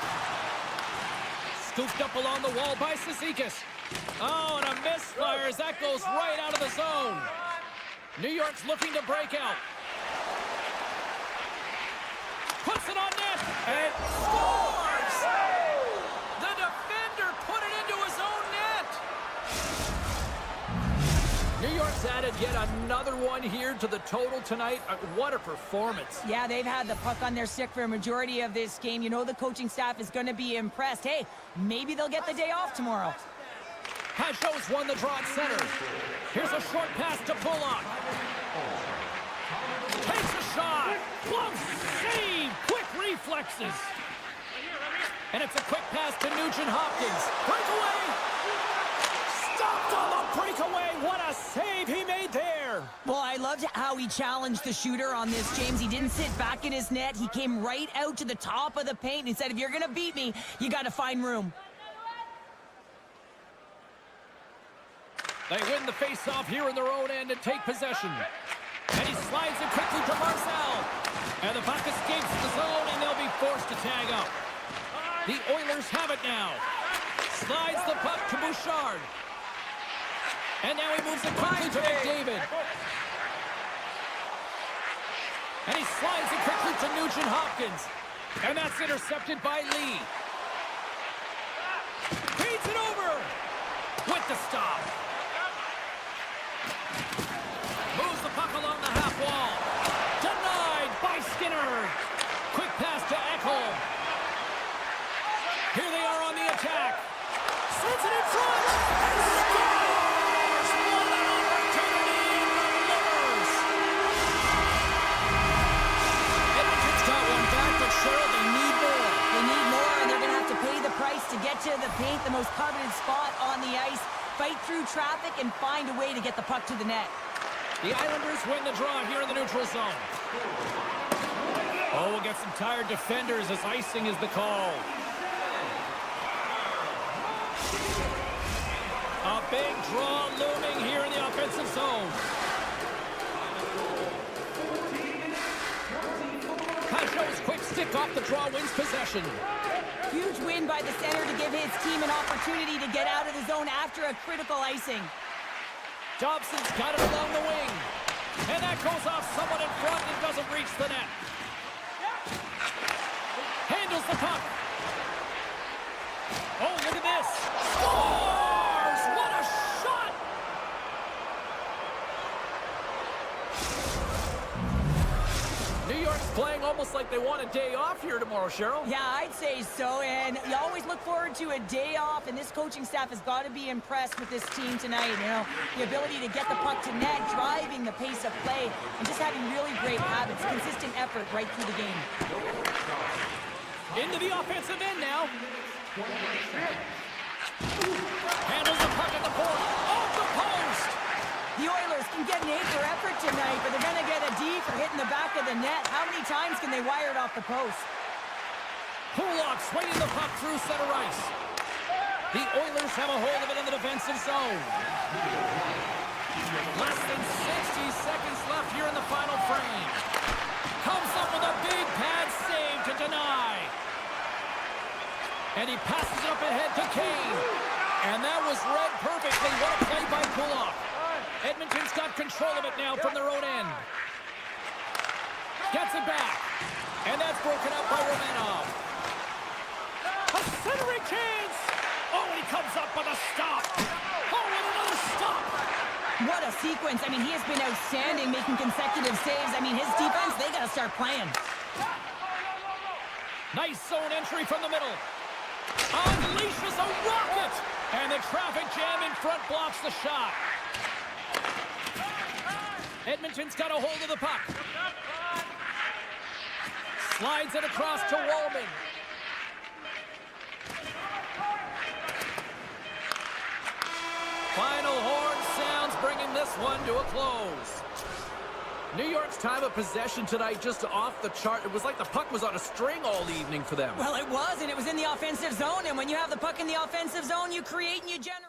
Scooped up along the wall by Cizikas. Oh, and a misfire as that goes right out of the zone. New York's looking to break out. Puts it on net and scores! The defender put it into his own net! New York's added yet another one here to the total tonight. What a performance. Yeah, they've had the puck on their stick for a majority of this game. You know the coaching staff is going to be impressed. Hey, maybe they'll get the day off tomorrow. Pajot's won the draw at center. Here's a short pass to Bullock. Takes a shot. Glove save. Quick reflexes. And it's a quick pass to Nugent Hopkins. Breakaway. Stopped on the breakaway. What a save he made there. Well, I loved how he challenged the shooter on this, James. He didn't sit back in his net. He came right out to the top of the paint and said, if you're going to beat me, you got to find room. They win the face-off here in their own end and take possession. And he slides it quickly to Marcel. And the puck escapes the zone, and they'll be forced to tag up. The Oilers have it now. Slides the puck to Bouchard. And now he moves it quickly to McDavid. And he slides it quickly to Nugent Hopkins. And that's intercepted by Lee. Feeds it over with the stop. Moves the puck along the half wall. Denied by Skinner. Quick pass to Ekholm. Here they are on the attack. Sends it in front. And scores! What an opportunity for the Oilers. Edmonton's got one back, but Cheryl, they need more. They need more, and they're going to have to pay the price to get to the paint, the most coveted spot on the ice, fight through traffic, and find a way to get the puck to the net. The Islanders win the draw here in the neutral zone. Oh, we'll get some tired defenders as icing is the call. A big draw looming here in the offensive zone. Pajot's quick stick off the draw wins possession. Huge win by the center to give his team an opportunity to get out of the zone after a critical icing. Dobson's got it along the wing. And that goes off someone in front and doesn't reach the net. Handles the puck. Oh, look at this. Scores! What a shot! New York's playing almost like they want a day off here tomorrow, Cheryl. Yeah, I'd say so, and you always look forward to a day off, and this coaching staff has got to be impressed with this team tonight. You know, the ability to get the puck to net, driving the pace of play, and just having really great habits, consistent effort right through the game. Into the offensive end now. Handles the puck at the point. Off the post! The Oilers can get an A for effort tonight, but they're going to get a D for hitting the back of the net. How many times can they wire it off the post? Kulak swinging the puck through center ice. The Oilers have a hold of it in the defensive zone. Less than 60 seconds left here in the final frame. Comes up with a big pad save to deny. And he passes it up ahead to Kane. And that was read perfectly. What a play by Kulak. Edmonton's got control of it now from their own end. Gets it back. And that's broken up by Romanov. A centering chance. Oh, he comes up with a stop. Oh, and another stop. What a sequence. I mean, he has been outstanding, making consecutive saves. I mean, his defense, they got to start playing. Nice zone entry from the middle. Unleashes a rocket. And the traffic jam in front blocks the shot. Edmonton's got a hold of the puck. Slides it across to Wallman. Final horn sounds, bringing this one to a close. New York's time of possession tonight just off the chart. It was like the puck was on a string all evening for them. Well, it was, and it was in the offensive zone. And when you have the puck in the offensive zone, you create and you generate.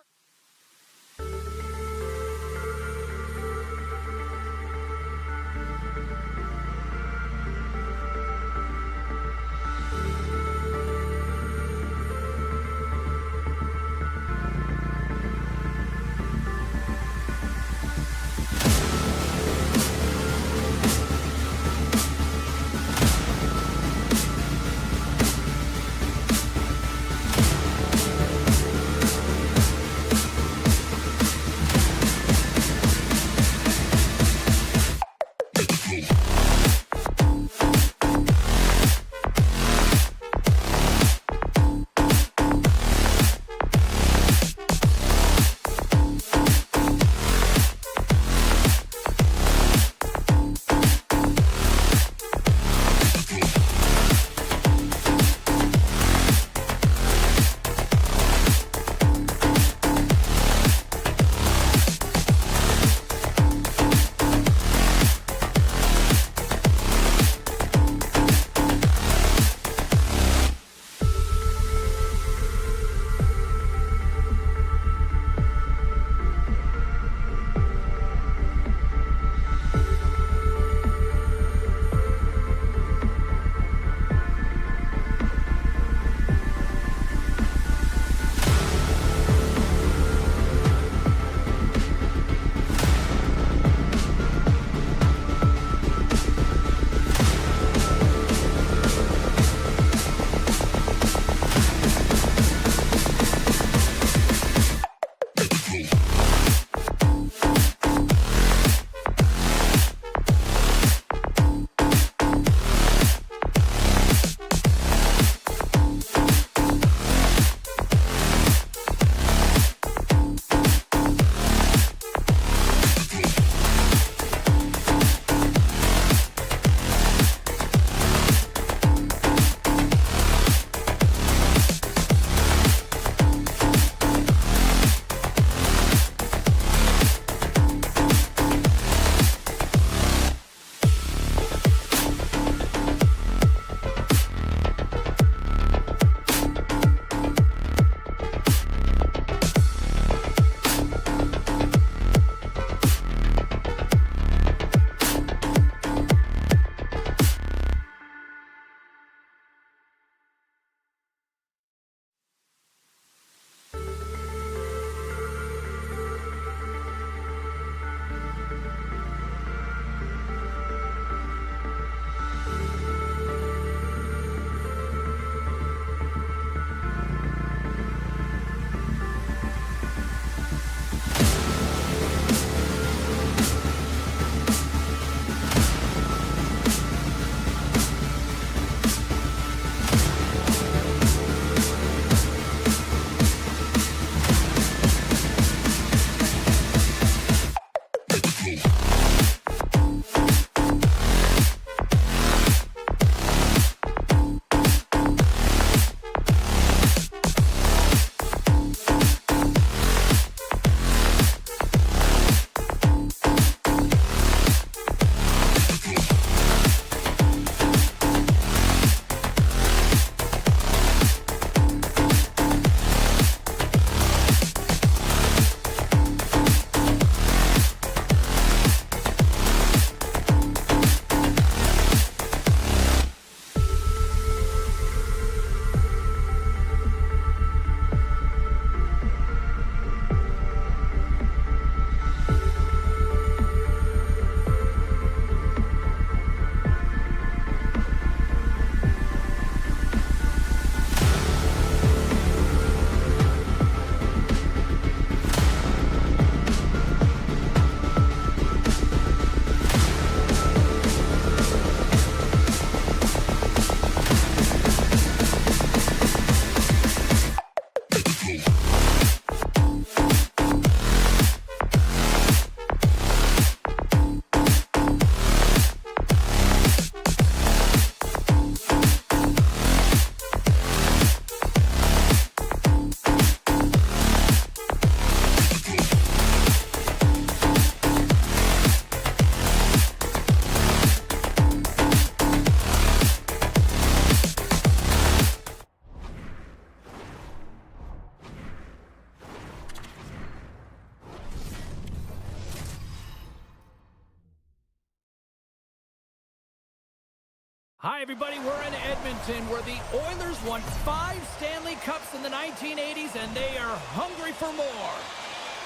Hi, everybody. We're in Edmonton, where the Oilers won 5 Stanley Cups in the 1980s, and they are hungry for more.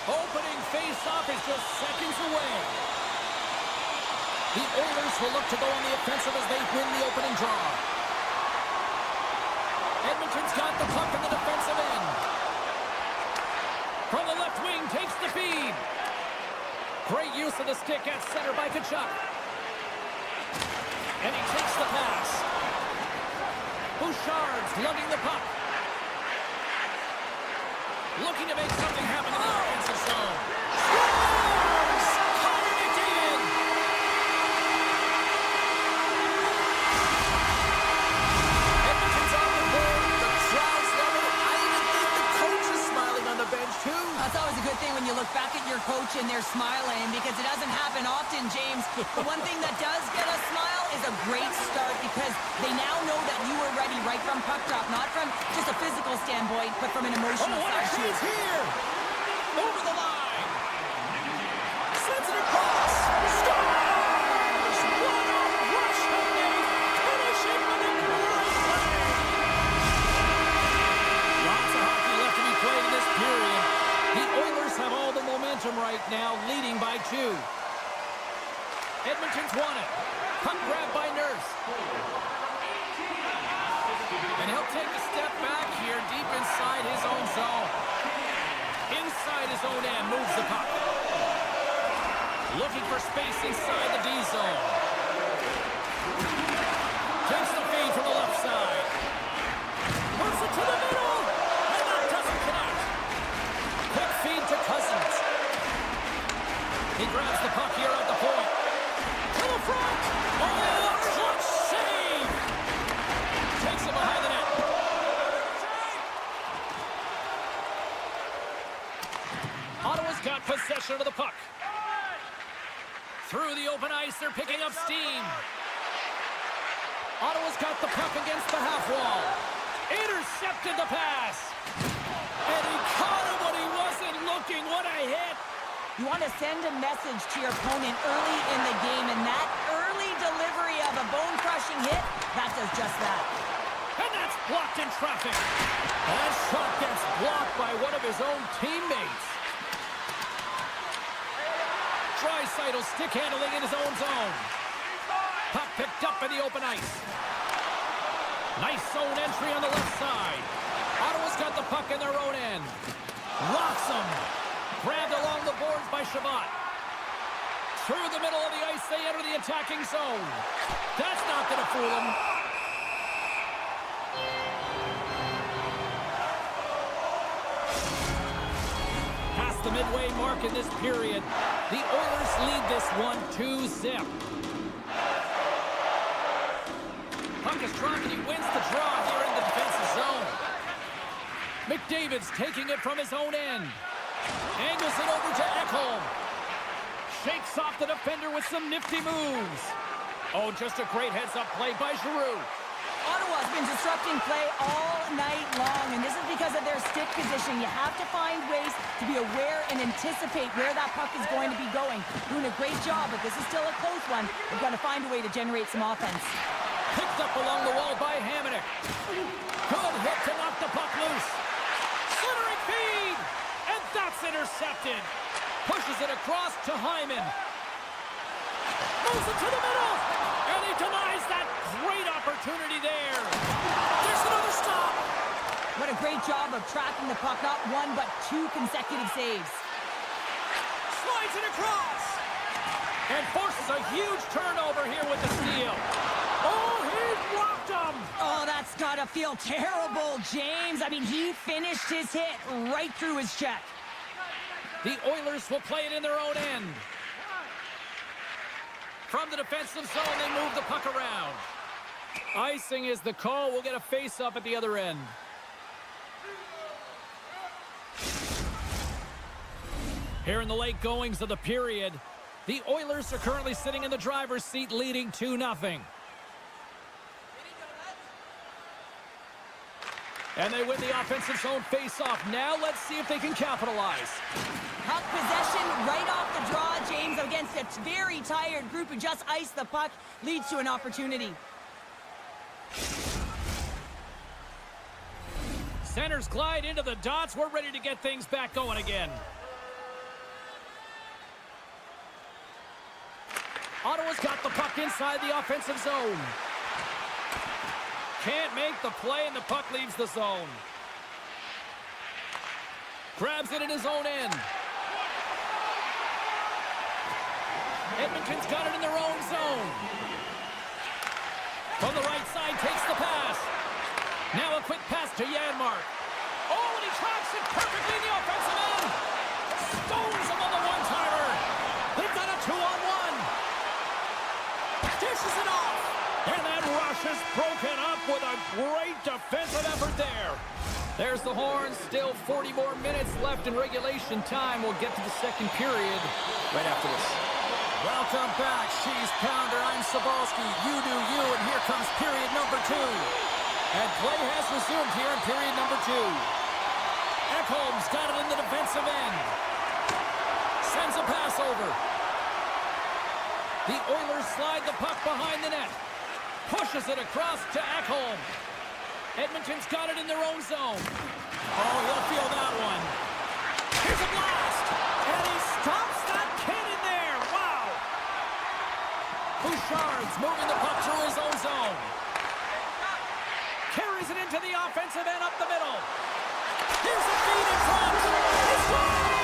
Opening face-off is just seconds away. The Oilers will look to go on the offensive as they win the opening draw. Edmonton's got the puck in the defensive end. From the left wing, takes the feed. Great use of the stick at center by Tkachuk. And he takes the pass. Bouchard's lugging the puck. Looking to make something happen in the offensive zone. Scores! Connor McDavid! Edmonton's on the board. The crowd's loving it. I even think the coach is smiling on the bench, too. That's always a good thing when you look back at your coach and they're smiling, because it doesn't happen often, James. The one thing that does get a smile is a great start, because they now know that you were ready right from puck drop, not from just a physical standpoint, but from an emotional side too. He's here! Over the line! Sends it across! Scores! What a rush! And they finish it with a great play! Lots of hockey left to be played in this period. The Oilers have all the momentum right now, leading by 2. Edmonton's won it. Puck grab by Nurse. And he'll take a step back here deep inside his own zone. Inside his own end, moves the puck. Looking for space inside the D zone. Takes the feed from the left side. Puts it to the middle. And that doesn't connect. Quick feed to Cousins. He grabs the puck here at the point. To the front. Oh, clutch save. Takes it behind the net. Ottawa's got possession of the puck. Through the open ice, they're picking up steam. Ottawa's got the puck against the half wall. Intercepted the pass. And he caught him when he wasn't looking. What a hit. You want to send a message to your opponent early in the game, and that early delivery of a bone-crushing hit, that does just that. And that's blocked in traffic. That shot gets blocked by one of his own teammates. Draisaitl stick handling in his own zone. Puck picked up in the open ice. Nice zone entry on the left side. Ottawa's got the puck in their own end. Locks him. Grabbed along the boards by Shabbat. Through the middle of the ice, they enter the attacking zone. That's not going to fool them. Past the midway mark in this period, the Oilers lead this one 2-0. Puck is dropped and he wins the draw here in the defensive zone. McDavid's taking it from his own end. Angles it over to Ekholm. Shakes off the defender with some nifty moves. Oh, just a great heads-up play by Giroux. Ottawa's been disrupting play all night long, and this is because of their stick position. You have to find ways to be aware and anticipate where that puck is going to be going. Doing a great job, but this is still a close one. They've got to find a way to generate some offense. Picked up along the wall by Hamonic. Good hit to knock the puck loose. Centering feed! And that's intercepted. Pushes it across to Hyman. Moves it to the middle. And he denies that great opportunity there. There's another stop. What a great job of tracking the puck. Not one, but 2 consecutive saves. Slides it across. And forces a huge turnover here with the steal. Oh, he blocked him. Oh, that's got to feel terrible, James. I mean, he finished his hit right through his check. The Oilers will play it in their own end. From the defensive zone, they move the puck around. Icing is the call. We'll get a face-up at the other end. Here in the late goings of the period, the Oilers are currently sitting in the driver's seat, leading 2-0. And they win the offensive zone face-off. Now let's see if they can capitalize. Puck possession right off the draw, James, against a very tired group who just iced the puck, leads to an opportunity. Centers glide into the dots. We're ready to get things back going again. Ottawa's got the puck inside the offensive zone. Can't make the play, and the puck leaves the zone. Grabs it in his own end. Edmonton's got it in their own zone. From the right side, takes the pass. Now a quick pass to Janmark. Oh, and he tracks it perfectly in the offensive end. Stones him on the one-timer. They've got a 2-on-1. Dishes it off. And that rush is broken up with a great defensive effort there. There's the horn. Still 40 more minutes left in regulation time. We'll get to the second period right after this. Welcome back, Cheese Pounder. I'm Sabalski. You do you, and here comes period number 2. And play has resumed here in period number 2. Ekholm's got it in the defensive end. Sends a pass over. The Oilers slide the puck behind the net. Pushes it across to Ekholm. Edmonton's got it in their own zone. Oh, he'll feel that one. Here's a blast. And he stops that kid in there. Wow. Bouchard's moving the puck through his own zone. Carries it into the offensive end up the middle. Here's a feed in front. He scores!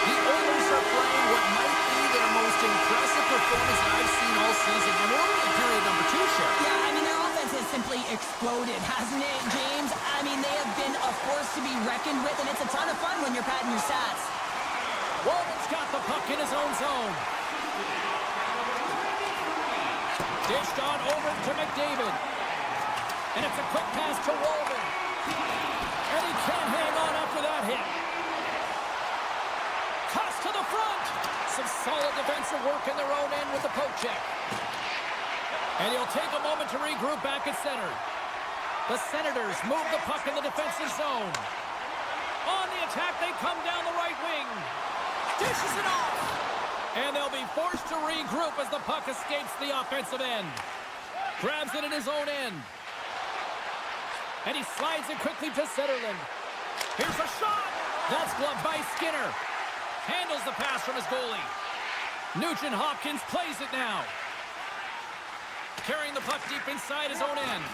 The Oilers are playing what might be their most impressive performance that I've seen all season. And we're only in period number 2, Sheriff. Yeah, I mean, their offense has simply exploded, hasn't it, James? I mean, they have been a force to be reckoned with, and it's a ton of fun when you're padding your stats. Walden's got the puck in his own zone. Dished on over to McDavid. And it's a quick pass to Walden. And he can't hang on after that hit. Toss to the front. Some solid defensive work in their own end with the poke check. And he'll take a moment to regroup back at center. The Senators move the puck in the defensive zone. On the attack, they come down the right wing. Dishes it off. And they'll be forced to regroup as the puck escapes the offensive end. Grabs it in his own end. And he slides it quickly to Zetterlund. Here's a shot. That's gloved by Skinner. Handles the pass from his goalie. Nugent Hopkins plays it now. Carrying the puck deep inside his own end.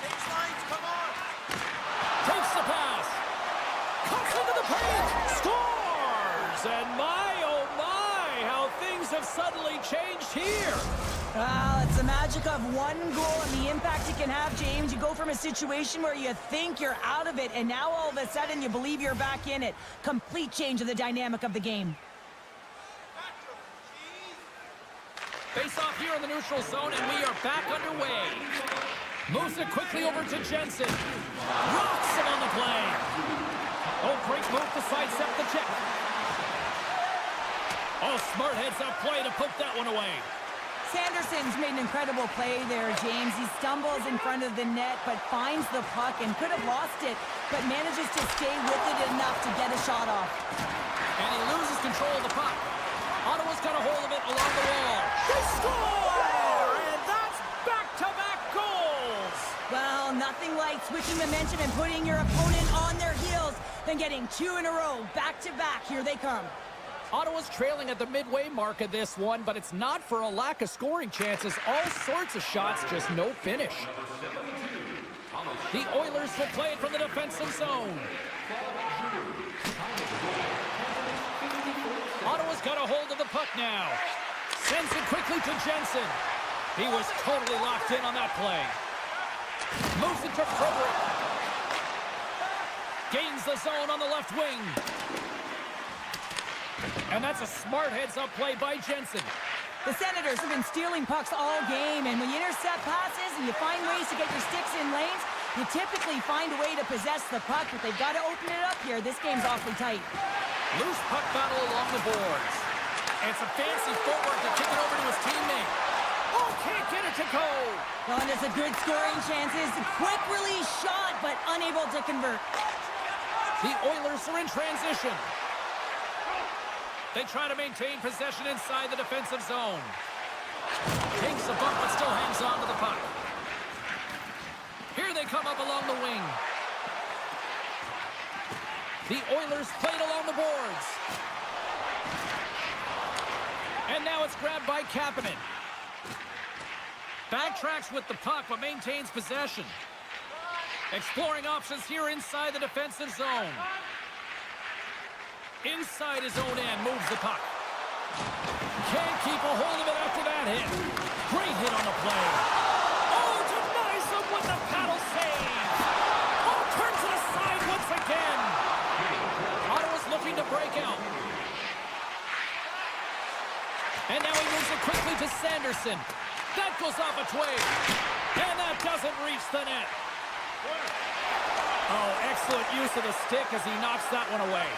Change lines, come on. Takes the pass. Cuts into the paint. Scores! And my, oh my, how things have suddenly changed here. Well, it's the magic of one goal and the impact it can have, James. You go from a situation where you think you're out of it, and now all of a sudden you believe you're back in it. Complete change of the dynamic of the game. Face off here in the neutral zone, and we are back underway. Moves it quickly over to Jensen. Rocks him on the play. Oh, great move to sidestep the check. Oh, smart heads-up play to poke that one away. Sanderson's made an incredible play there, James. He stumbles in front of the net, but finds the puck and could have lost it, but manages to stay with it enough to get a shot off. And he loses control of the puck. Ottawa's got a hold of it along the wall. They score! And that's back-to-back goals! Well, nothing like switching momentum and putting your opponent on their heels than getting 2 in a row, back-to-back. Here they come. Ottawa's trailing at the midway mark of this one, but it's not for a lack of scoring chances. All sorts of shots, just no finish. The Oilers will play it from the defensive zone. Ottawa's got a hold of the puck now. Sends it quickly to Jensen. He was totally locked in on that play. Moves it to Frederick. Gains the zone on the left wing. And that's a smart heads-up play by Jensen. The Senators have been stealing pucks all game, and when you intercept passes and you find ways to get your sticks in lanes, you typically find a way to possess the puck, but they've got to open it up here. This game's awfully tight. Loose puck battle along the boards. And some fancy footwork to kick it over to his teammate. Oh, can't get it to go. Well, and it's a good scoring chances. Quick release shot, but unable to convert. The Oilers are in transition. They try to maintain possession inside the defensive zone. Takes a bump, but still hangs on to the puck. they come up along the wing. The Oilers played along the boards. And now it's grabbed by Kapanen. Backtracks with the puck, but maintains possession. Exploring options here inside the defensive zone. Inside his own end, moves the puck. Can't keep a hold of it after that hit. Great hit on the play. Oh, denies him with the paddle save. Oh, turns it aside once again. Ottawa's looking to break out. And now he moves it quickly to Sanderson. That goes off a twig. And that doesn't reach the net. Oh, excellent use of the stick as he knocks that one away.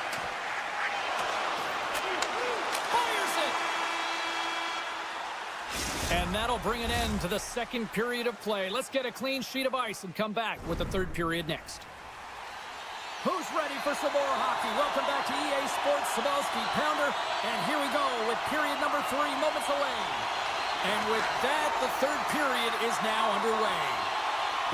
And that'll bring an end to the second period of play. Let's get a clean sheet of ice and come back with the third period next. Who's ready for some more hockey? Welcome back to EA Sports Sabelski Pounder. And here we go with period number 3, moments away. And with that, the third period is now underway.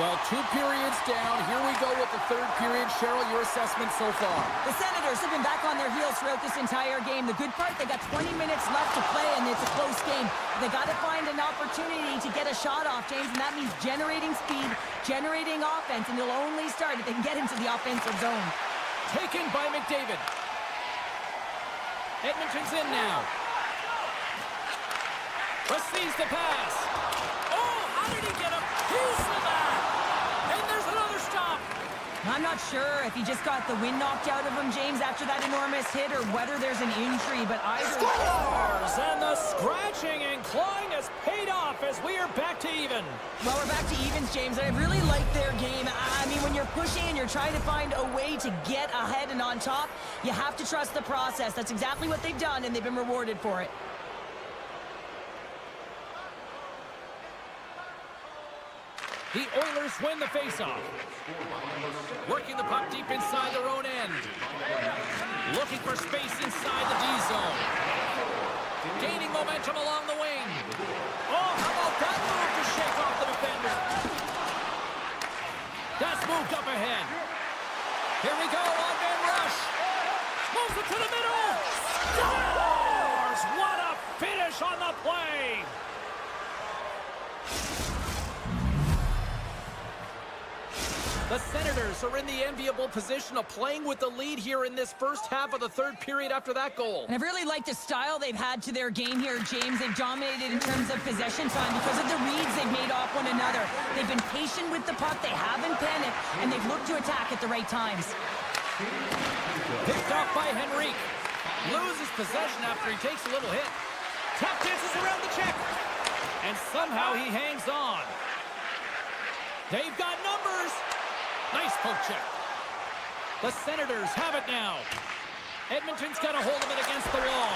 Well, 2 periods down. Here we go with the third period. Cheryl, your assessment so far? The Senators have been back on their heels throughout this entire game. The good part, they got 20 minutes left to play, and it's a close game. They got to find an opportunity to get a shot off, James, and that means generating speed, generating offense, and they'll only start if they can get into the offensive zone. Taken by McDavid. Edmonton's in now. Receives the pass. Oh, how did he get a piece of that? And there's another stop. I'm not sure if he just got the wind knocked out of him, James, after that enormous hit, or whether there's an injury, but either... Scores! And the scratching and clawing has paid off as we are back to even. Well, we're back to evens, James, and I really like their game. I mean, when you're pushing and you're trying to find a way to get ahead and on top, you have to trust the process. That's exactly what they've done, and they've been rewarded for it. The Oilers win the faceoff. Working the puck deep inside their own end. Looking for space inside the D zone. Gaining momentum along the wing. Oh, how about that move to shake off the defender? That's moved up ahead. Here we go, on-man rush. Moves it to the middle. Scores! What a finish on the play. The Senators are in the enviable position of playing with the lead here in this first half of the third period after that goal. And I've really liked the style they've had to their game here, James. They've dominated in terms of possession time because of the reads they've made off one another. They've been patient with the puck, they haven't panicked, and they've looked to attack at the right times. Picked off by Henrique. Loses possession after he takes a little hit. Tap dances around the check. And somehow he hangs on. They've got numbers. Nice poke check. The Senators have it now. Edmonton's got a hold of it against the wall.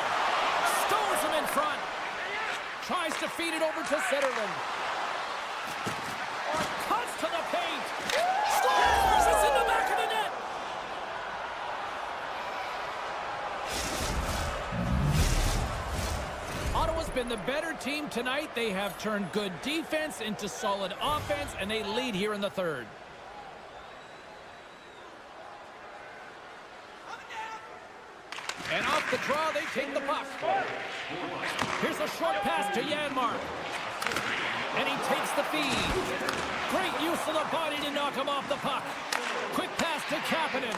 Stones him in front. Tries to feed it over to Zetterlund. Cuts to the paint. Scores! It's in the back of the net. Ottawa's been the better team tonight. They have turned good defense into solid offense, and they lead here in the third. And off the draw, they take the puck. Here's a short pass to Janmark. And he takes the feed. Great use of the body to knock him off the puck. Quick pass to Kapanen.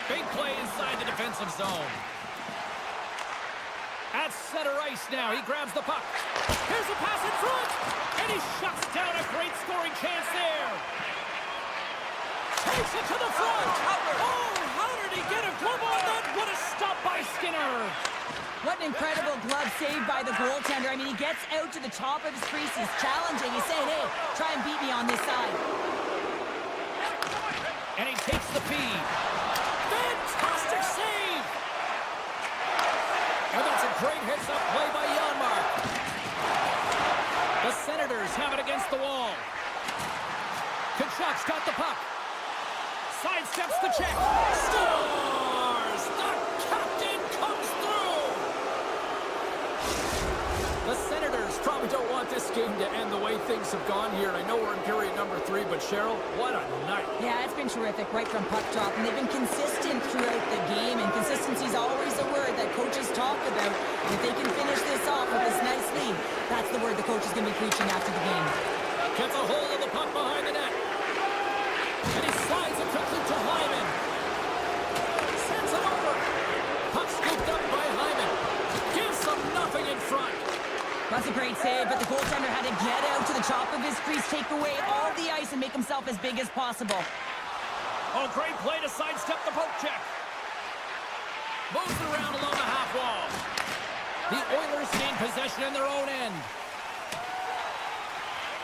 Big play inside the defensive zone. At center ice now, he grabs the puck. Here's a pass in front. And he shuts down a great scoring chance there. Takes it to the front. Oh, how did he get a glove on that? What a stop by Skinner. What an incredible glove save by the goaltender. I mean, he gets out to the top of his crease. He's challenging. He's saying, hey, try and beat me on this side. And he takes the feed. Fantastic save. And that's a great heads-up play by Janmark. The Senators have it against the wall. Kachuk's got the puck. Sidesteps the check. Scores! The captain comes through! The Senators probably don't want this game to end the way things have gone here. I know we're in period number 3, but Cheryl, what a night. Yeah, it's been terrific right from puck drop, and they've been consistent throughout the game, and consistency is always a word that coaches talk about. And if they can finish this off with this nice lead, that's the word the coach is going to be preaching after the game. Gets a hold of the puck behind the net. And he slides it quickly to Hyman. Sends it over. Puck scooped up by Hyman. Gives them nothing in front. That's a great save, but the goaltender had to get out to the top of his crease, take away all the ice, and make himself as big as possible. Oh, great play to sidestep the poke check. Moves it around along the half wall. The Oilers gain possession in their own end.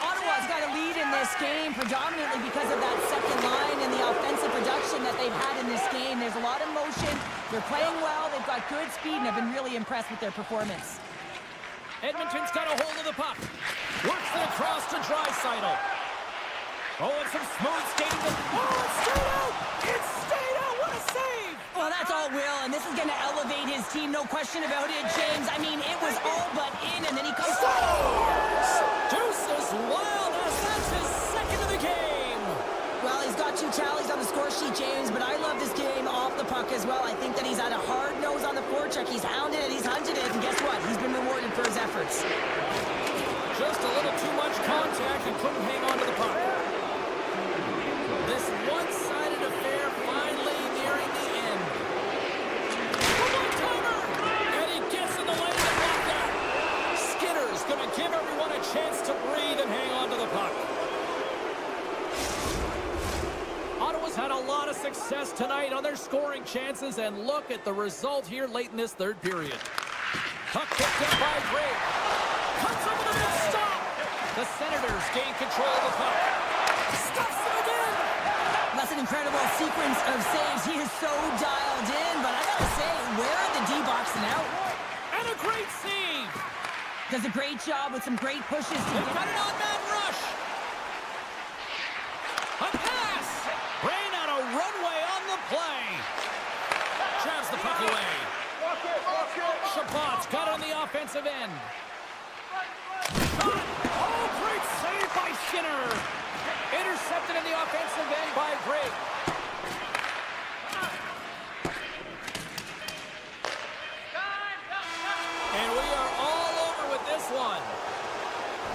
Ottawa's got a lead in this game predominantly because of that second line and the offensive production that they've had in this game. There's a lot of motion. They're playing well. They've got good speed, and I've been really impressed with their performance. Edmonton's got a hold of the puck. Works it across to Draisaitl. Oh, and some smooth skating. Oh, it's straight out! It's straight out! What a save! Well, that's all Will, and this is going to elevate his team, no question about it, James. I mean, it was all but in, and then he comes... Deuce is wild as that's his second of the game. Well, he's got 2 tallies on the score sheet, James, but I love this game off the puck as well. I think that he's had a hard nose on the forecheck. He's hounded it, he's hunted it, and guess what? He's been rewarded for his efforts. Just a little too much contact and couldn't hang on to the puck. This one-sided affair finally nearing the end. One-timer! And he gets in the lane to block that. Skinner's going to give everyone a chance to breathe and hang on to the puck. Ottawa's had a lot of success tonight on their scoring chances, and look at the result here late in this third period. Puck picked up by Gray. Cuts over the middle, stop! The Senators gain control of the puck. Stuffs it again! That's an incredible sequence of saves. He is so dialed in, but I gotta say, where are the D-boxing out? And a great save! Does a great job with some great pushes to They've got an on-man rush! A pass! Rain on a runway on the play! Jabs the puck away. Chabot's got on the offensive end. Shot! Oh, great save by Skinner! Intercepted in the offensive end by Gray. And we are all over with this one.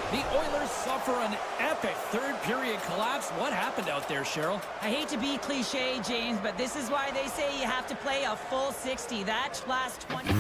The Oilers suffer an epic third-period collapse. What happened out there, Cheryl? I hate to be cliche, James, but this is why they say you have to play a full 60. That last 20...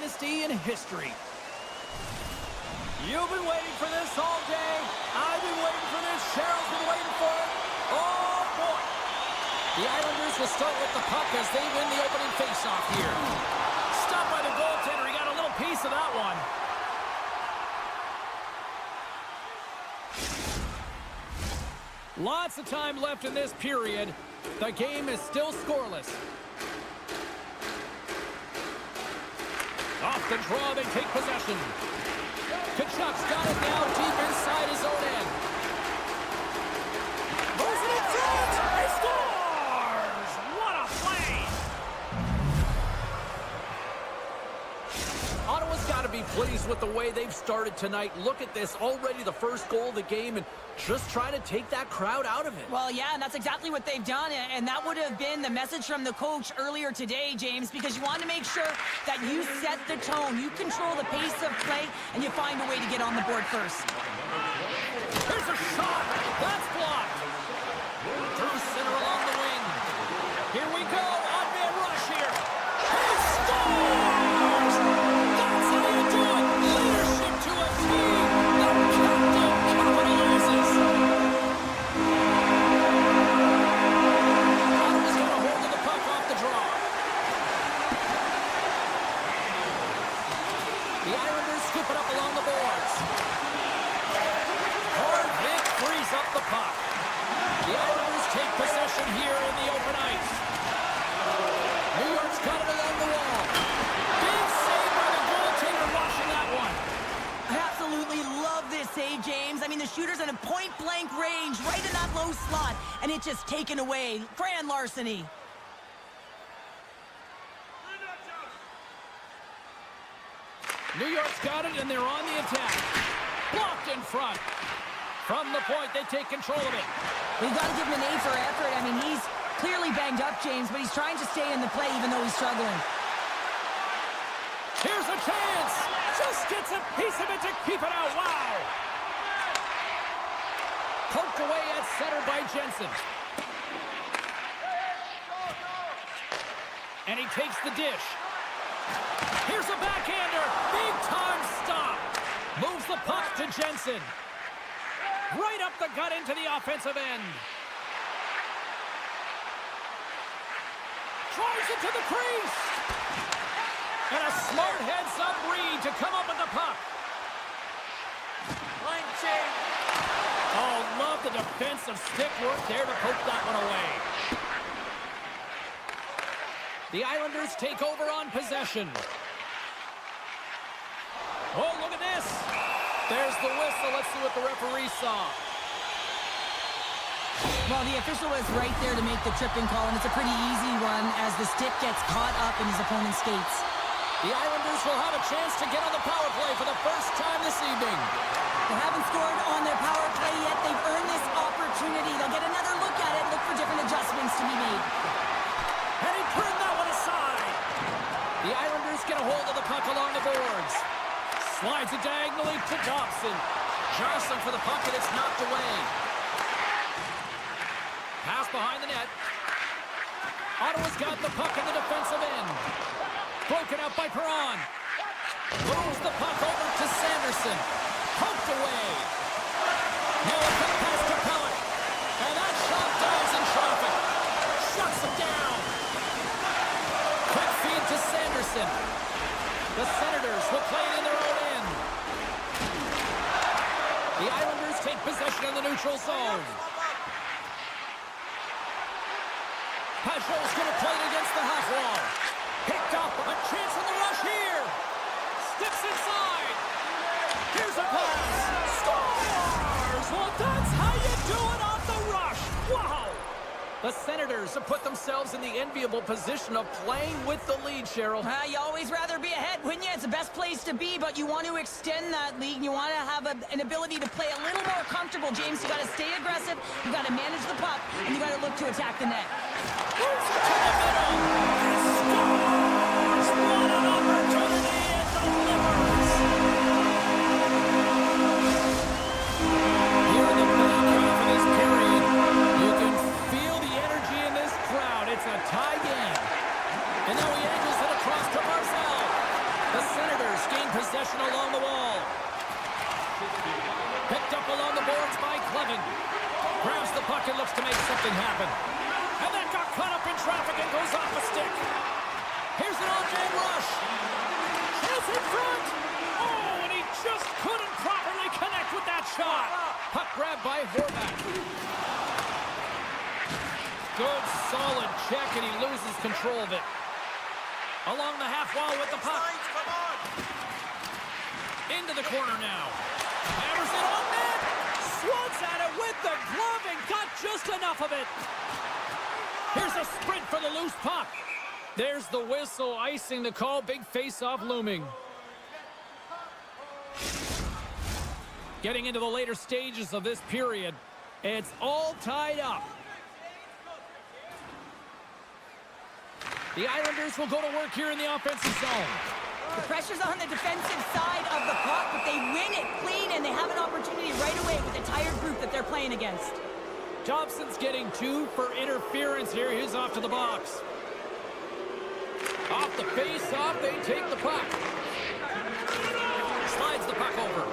dynasty in history. You've been waiting for this all day. I've been waiting for this. Cheryl's been waiting for it. Oh, boy. The Islanders will start with the puck as they win the opening faceoff here. Stopped by the goaltender. He got a little piece of that one. Lots of time left in this period. The game is still scoreless. Off the draw, they take possession. Kachuk's got it now deep inside his own end. Moves it in front! He scores! What a play! Ottawa's got to be pleased with the way they've started tonight. Look at this, already the first goal of the game, and just trying to take that crowd out of it. Well, yeah, and that's exactly what they've done, and that would have been the message from the coach earlier today, James, because you want to make sure that you set the tone, you control the pace of play, and you find a way to get on the board first. There's a shot! That's blocked! Through center along the wing. Here we go, odd-man rush here. He scores! That's how you do it! Leadership to a team! The captain capitalizes! Ottawa's got a hold of the puck off the draw. The Islanders scoop it up along the boards. Hard-hit frees up the puck. The Islanders take possession here in the open ice. New York's got it along the wall. Big save by the goaltender washing that one. I absolutely love this save, James. I mean, the shooter's in a point-blank range, right in that low slot, and it's just taken away. Grand larceny. New York's got it, and they're on the attack. Blocked in front. From the point, they take control of it. We've got to give him an A for effort. I mean, he's clearly banged up, James, but he's trying to stay in the play even though he's struggling. Here's a chance. Just gets a piece of it to keep it out. Wow. Poked away at center by Jensen. And he takes the dish. Here's a backhander. Big time stop. Moves the puck to Jensen. Right up the gut into the offensive end. Drives it to the crease. And a smart heads-up read to come up with the puck. Line change. Oh, love the defensive stick work there to poke that one away. The Islanders take over on possession. Oh, look at this. There's the whistle. Let's see what the referee saw. Well, the official was right there to make the tripping call, and it's a pretty easy one as the stick gets caught up in his opponent's skates. The Islanders will have a chance to get on the power play for the first time this evening. They haven't scored on their power play yet. They've earned this opportunity. They'll get another look at it and look for different adjustments to be made. And he turned that one aside. The Islanders get a hold of the puck along the boards. Slides it diagonally to Dobson. Jostling for the puck, and it's knocked away. Pass behind the net. Ottawa's got the puck in the defensive end. Broken up by Perron. Moves the puck over to Sanderson. Poked away. Now a quick pass to Pellet. And that shot dives in traffic. Shuts him down. Quick feed to Sanderson. The Senators will play it in their own end. The Islanders take possession in the neutral zone. Pajot's going to play it against the half wall. Picked up. A chance on the rush here. Steps inside. Here's a pass. Scores! Well, that's how you do it off the rush. Wow! The Senators have put themselves in the enviable position of playing with the lead, Cheryl. You always rather be ahead, wouldn't you? It's the best place to be, but you want to extend that lead, and you want to have an ability to play a little more comfortable, James. You got to stay aggressive, you got to manage the puck, and you got to look to attack the net. Moves it to the middle. Scores! What an opportunity it delivers! Here in the back half of this period, you can feel the energy in this crowd. It's a tie game. And now he angles it across to Barzal. The Oilers gain possession along the wall. Picked up along the boards by Clevin. Grabs the puck and looks to make something happen. And that got caught up in traffic and goes off a stick. Here's an on-man rush. It's in front. Oh, and he just couldn't properly connect with that shot. Puck grabbed by Horvat. Good, solid check, and he loses control of it. Along the half wall with the puck. Into the corner now. Hammers it on net. Swats at it with the glove and got just enough of it. Here's a sprint for the loose puck. There's the whistle, icing the call. Big face-off looming. Getting into the later stages of this period. It's all tied up. The Islanders will go to work here in the offensive zone. The pressure's on the defensive side of the puck, but they win it clean, and they have an opportunity right away with the tired group that they're playing against. Thompson's getting 2 for interference here. He's off to the box. Off the face-off, they take the puck. Slides the puck over.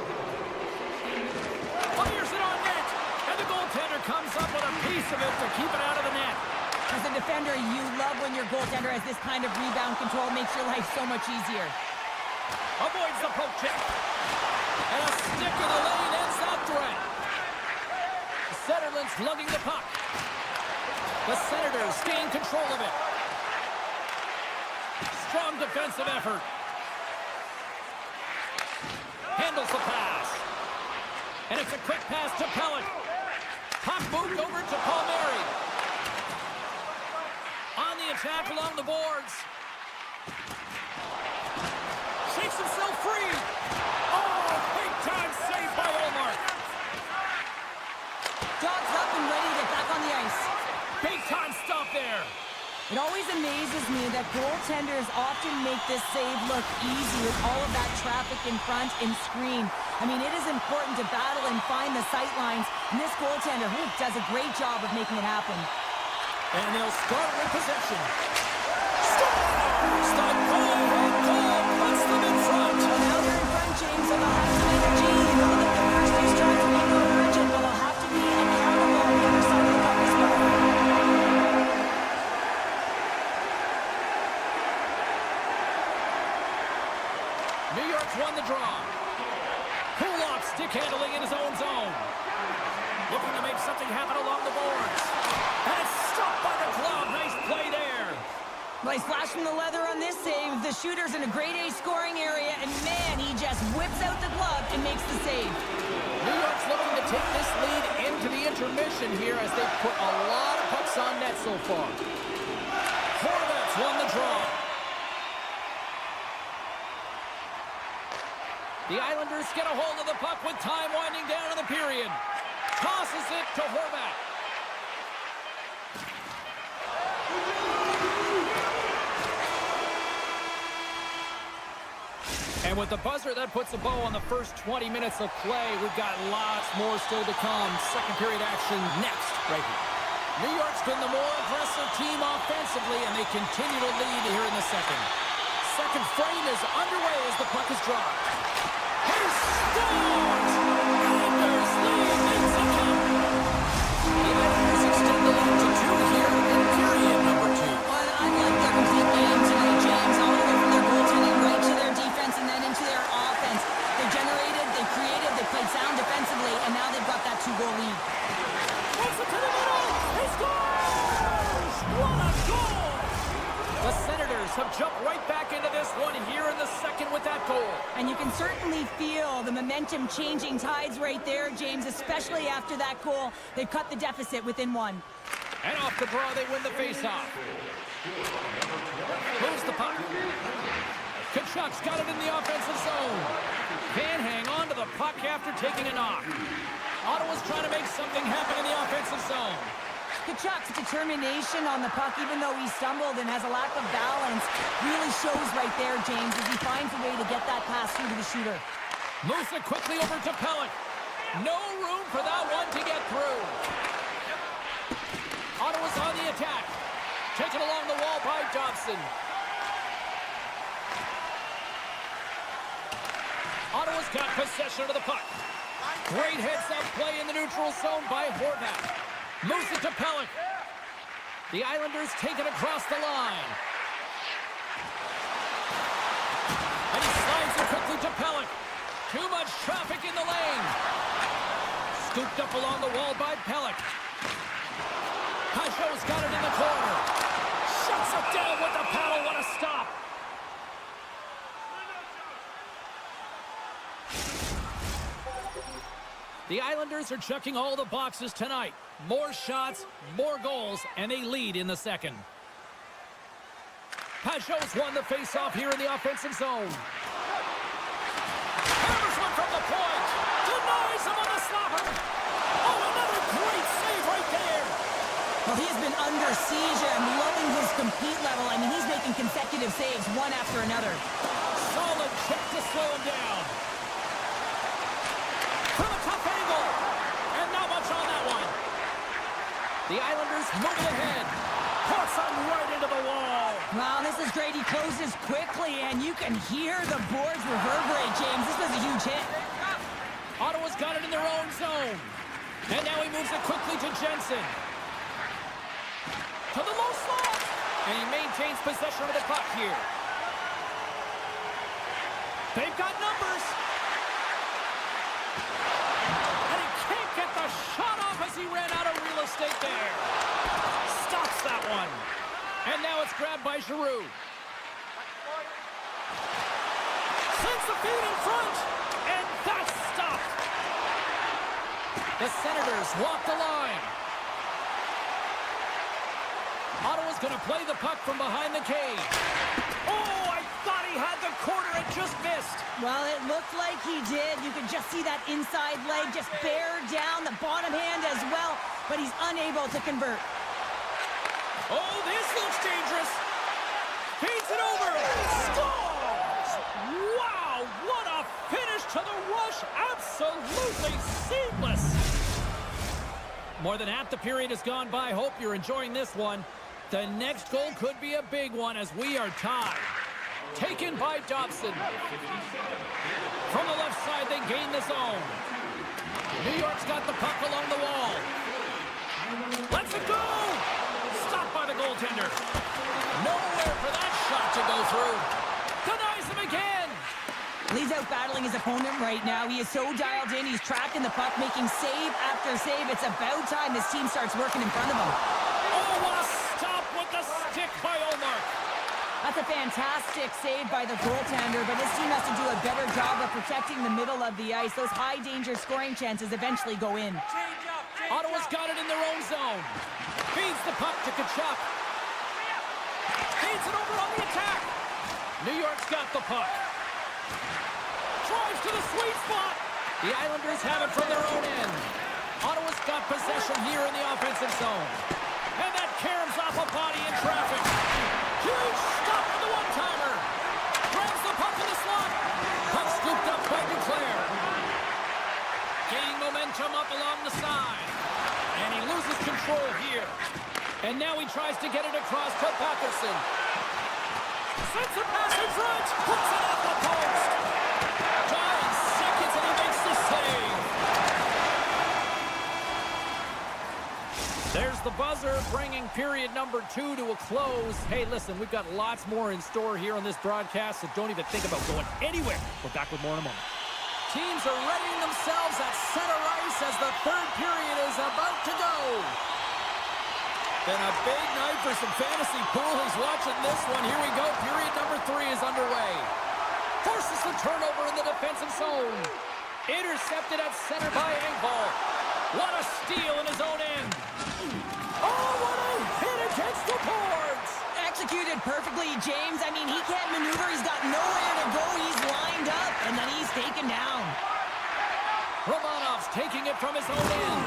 Fires it on net, and the goaltender comes up with a piece of it to keep it out of the net. As a defender, you love when your goaltender has this kind of rebound control. Makes your life so much easier. Avoids the poke check. And a stick in the lane ends that threat. Zetterlund's lugging the puck. The Senators gain control of it. Strong defensive effort. Handles the pass. And it's a quick pass to Pellet. Puck moved over to Palmieri. On the attack along the boards. Shakes himself free. Oh, big time save by Olmark. Dogs up and ready to get back on the ice. Big time stop there. It always amazes me that goaltenders often make this save look easy with all of that traffic in front and screen. I mean, it is important to battle and find the sight lines, and this goaltender does a great job of making it happen. And they'll start with possession. Stop goal, puts them in front. Well, now they're in front, James, so they'll have some energy. You know that the first two strikes will be no urgent, but they'll have to be accountable on the other side of the puck as well. New York's won the draw. Kulak stick handling in his own zone. Looking to make something happen along the boards. And it's stopped by the glove. Nice play there. Well, he's flashing the leather on this save. The shooter's in a grade A scoring area, and man, he just whips out the glove and makes the save. New York's looking to take this lead into the intermission here as they've put a lot of pucks on net so far. Horvat's won the draw. The Islanders get a hold of the puck with time winding down in the period. Tosses it to Horvat. And with the buzzer, that puts a bow on the first 20 minutes of play. We've got lots more still to come. Second period action next, right here. New York's been the more aggressive team offensively, and they continue to lead here in the second. Second frame is underway as the puck is dropped. He scores! Anders Lee makes it count. The Islanders extend the lead to 2 here in period number 2. Well, I like their complete game tonight, James. All the way from their goaltending right to their defense and then into their offense. They generated, they created, they played sound defensively, and now they've got that 2-goal lead. Takes it to the middle. He scores! What a goal! The Senators have jumped right back into this one here in the second with that goal. And you can certainly feel the momentum changing tides right there, James, especially after that goal. They've cut the deficit within 1. And off the draw, they win the faceoff. Moves the puck. Kachuk's got it in the offensive zone. Can't hang on to the puck after taking a knock. Ottawa's trying to make something happen in the offensive zone. Kachuk's determination on the puck, even though he stumbled and has a lack of balance, really shows right there, James, as he finds a way to get that pass through to the shooter. Moves it quickly over to Pellet. No room for that one to get through. Ottawa's on the attack. Taken along the wall by Dobson. Ottawa's got possession of the puck. Great heads-up play in the neutral zone by Horvat. Moves it to Pelech. The Islanders take it across the line. And he slides it quickly to Pelech. Too much traffic in the lane. Scooped up along the wall by Pelech. Pajot's got it in the corner. Shuts it down with the paddle. What a stop. The Islanders are checking all the boxes tonight. More shots, more goals, and they lead in the second. Pajot's won the face-off here in the offensive zone. Hammers one from the point. Denies him on the slapper. Oh, another great save right there. Well, he's been under siege. I'm loving his compete level. I mean, he's making consecutive saves one after another. Solid check to slow him down. From a tough angle. And not much on that one. The Islanders moving ahead. Puts him right into the wall. Wow, this is great. He closes quickly, and you can hear the boards reverberate, James. This was a huge hit. Ottawa's got it in their own zone. And now he moves it quickly to Jensen. To the low slot. And he maintains possession of the puck here. They've got numbers. And he can't get the shot off as he ran out of real estate there. Stops that one. And now it's grabbed by Giroux. Sends the feed in front. And that's stopped. The Senators walk the line. Ottawa's going to play the puck from behind the cage. Oh, I thought he had the corner and just missed. Well, it looked like he did. You could just see that inside leg just bear down, the bottom hand as well, but he's unable to convert. Oh, this looks dangerous. Feeds it over. Scores! Wow, what a finish to the rush. Absolutely seamless. More than half the period has gone by. Hope you're enjoying this one. The next goal could be a big one as we are tied. Taken by Dobson. From the left side, they gain the zone. New York's got the puck along the wall. Lets it go! Stopped by the goaltender. Nowhere for that shot to go through. Denies him again. He's out battling his opponent right now. He is so dialed in. He's tracking the puck, making save after save. It's about time this team starts working in front of him. Oh, what a stop with the stick by Omar. That's a fantastic save by the goaltender, but this team has to do a better job of protecting the middle of the ice. Those high-danger scoring chances eventually go in. Ottawa's got it in their own zone. Feeds the puck to Kachuk. Feeds it over on the attack. New York's got the puck. Drives to the sweet spot. The Islanders have it from their own end. Ottawa's got possession here in the offensive zone. And that caroms off a body in traffic. Huge stop with the one-timer. Grabs the puck in the slot. Puck scooped up by Duclair. Gaining momentum up along the side. And he loses control here. And now he tries to get it across to Patterson. Sends a pass in front. Puts it off the post. 9 seconds and he makes the save. There's the buzzer, bringing period number 2 to a close. Hey, listen, we've got lots more in store here on this broadcast, so don't even think about going anywhere. We're back with more in a moment. Teams are readying themselves at center ice as the third period is about to go. Been a big night for some fantasy poolers watching this one. Here we go. Period number 3 is underway. Forces the turnover in the defensive zone. Intercepted at center by Engvall. What a steal in his own end. Oh, what a hit against the boards. Executed perfectly, James. I mean, he can't maneuver. He's got nowhere to go. He's lined up, and then he's taken down. Romanov's taking it from his own end.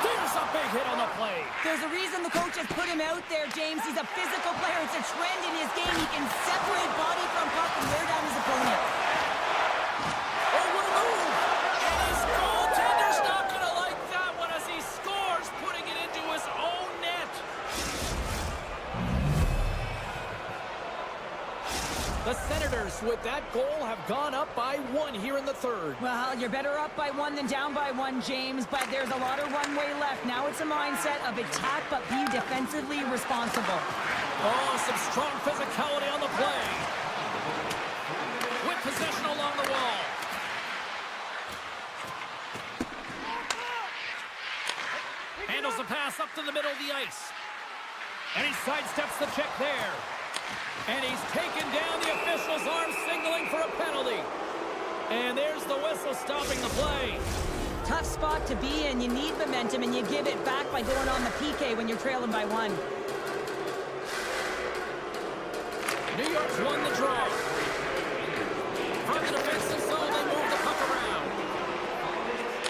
There's a big hit on the play. There's a reason the coach has put him out there, James. He's a physical player. It's a trend in his game. He can separate body from puck and wear down his opponent. Oh, what a move! And his goaltender's not going to like that one as he scores, putting it into his own net. The Senators, with that goal have gone up by 1 here in the third. Well, you're better up by 1 than down by 1, James, but there's a lot of runway left. Now it's a mindset of attack, but be defensively responsible. Oh, some strong physicality on the play. With possession along the wall. Handles the pass up to the middle of the ice. And he sidesteps the check there. And he's taken down. The official's arm signaling for a penalty. And there's the whistle stopping the play. Tough spot to be in. You need momentum, and you give it back by going on the PK when you're trailing by 1. New York's won the draw. From the defensive zone, they move the puck around.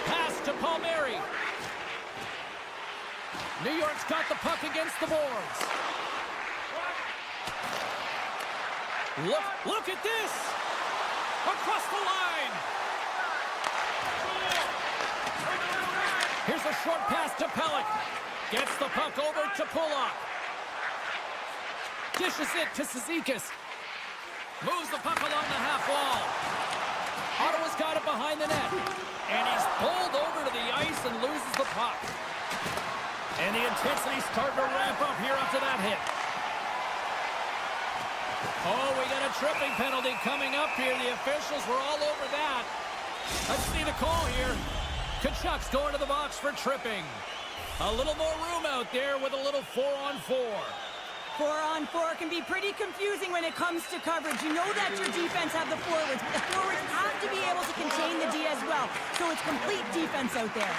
Pass to Palmieri. New York's got the puck against the boards. Look at this! Across the line! Here's a short pass to Pelech. Gets the puck over to Pulock. Dishes it to Cizikas. Moves the puck along the half wall. Ottawa's got it behind the net. And he's pulled over to the ice and loses the puck. And the intensity's starting to ramp up here after that hit. Oh, we got a tripping penalty coming up here. The officials were all over that. Let's see the call here. Tkachuk's going to the box for tripping. A little more room out there with a little 4-on-4. 4-on-4 can be pretty confusing when it comes to coverage. You know that your defense have the forwards, but the forwards have to be able to contain the D as well. So it's complete defense out there.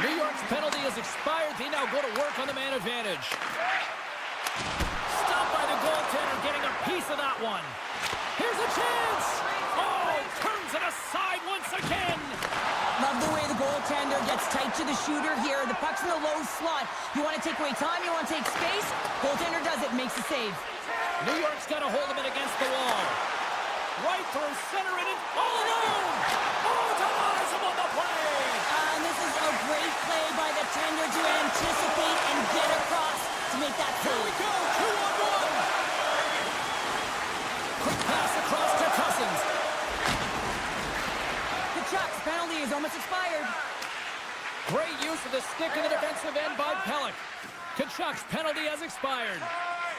New York's penalty has expired. They now go to work on the man advantage. Stopped by the goaltender, getting a piece of that one. Here's a chance. Oh, turns it aside once again. Love the way the goaltender gets tight to the shooter here. The puck's in the low slot. You want to take away time, you want to take space. Goaltender does it, makes the save. New York's got a hold of it against the wall. Right through center and in all alone. Oh, denies him on the play. And this is a great play by the tender to anticipate and get across to make that save. Here we go, 2-on-1. Quick pass across to Cousins. Tkachuk's penalty is almost expired. Great use of the stick in the defensive end by Pelech. Tkachuk's penalty has expired.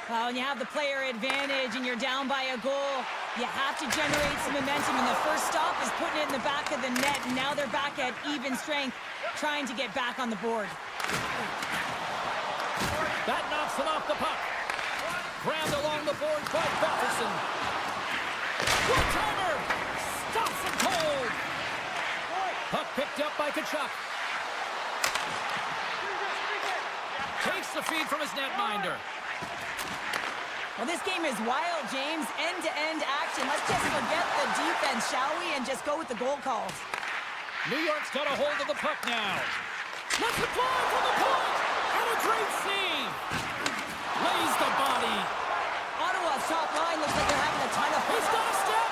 Well, when you have the player advantage and you're down by a goal, you have to generate some momentum. And the first stop is putting it in the back of the net. And now they're back at even strength, trying to get back on the board. That knocks him off the puck. Grabbed along the board by Batherson. One-timer! Stops him cold! Puck picked up by Tkachuk. Takes the feed from his netminder. Well, this game is wild, James. End-to-end action. Let's just forget the defense, shall we? And just go with the goal calls. New York's got a hold of the puck now. Let's it fly from the point! And a great save! Lays the body. Ottawa's top line looks like they're having a ton of fun. He's got a step!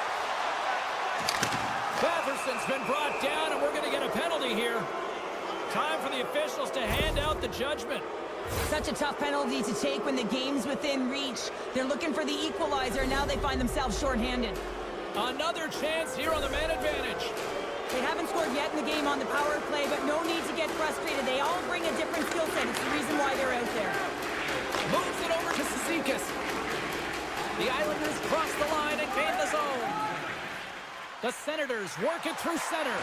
Batherson's been brought down, and we're going to get a penalty here. Time for the officials to hand out the judgment. Such a tough penalty to take when the game's within reach. They're looking for the equalizer. Now they find themselves shorthanded. Another chance here on the man advantage. They haven't scored yet in the game on the power play, but no need to get frustrated. They all bring a different skill set. It's the reason why they're out there. Moves it over to Cizikas. The Islanders cross the line and gain the zone. The Senators work it through center.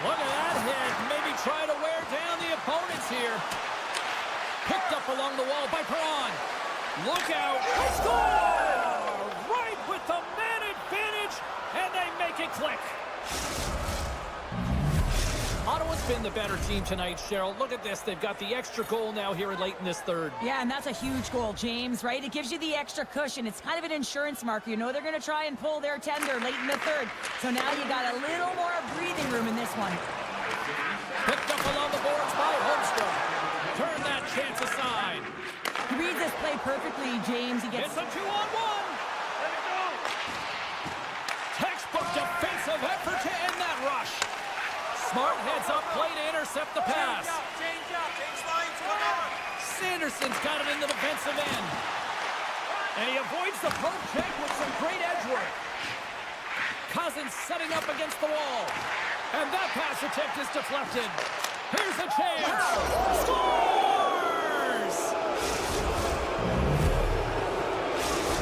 Look at that hit. Maybe try to wear down the opponents here. Picked up along the wall by Perron. Look out. They score! Right with the man advantage, and they make it click. Ottawa's been the better team tonight, Cheryl. Look at this. They've got the extra goal now here late in this third. Yeah, and that's a huge goal, James, right? It gives you the extra cushion. It's kind of an insurance marker. You know they're going to try and pull their tender late in the third. So now you got a little more breathing room in this one. Picked up along the boards by Holmstrom. Turn that chance aside. He reads this play perfectly, James. He gets... It's a 2-on-1. Textbook defensive effort to end that rush. Smart heads up play to intercept the pass. Change lines, come on. Sanderson's got it in the defensive end. And he avoids the poke check with some great edge work. Cousins setting up against the wall. And that pass attempt is deflected. Here's a chance. Scores!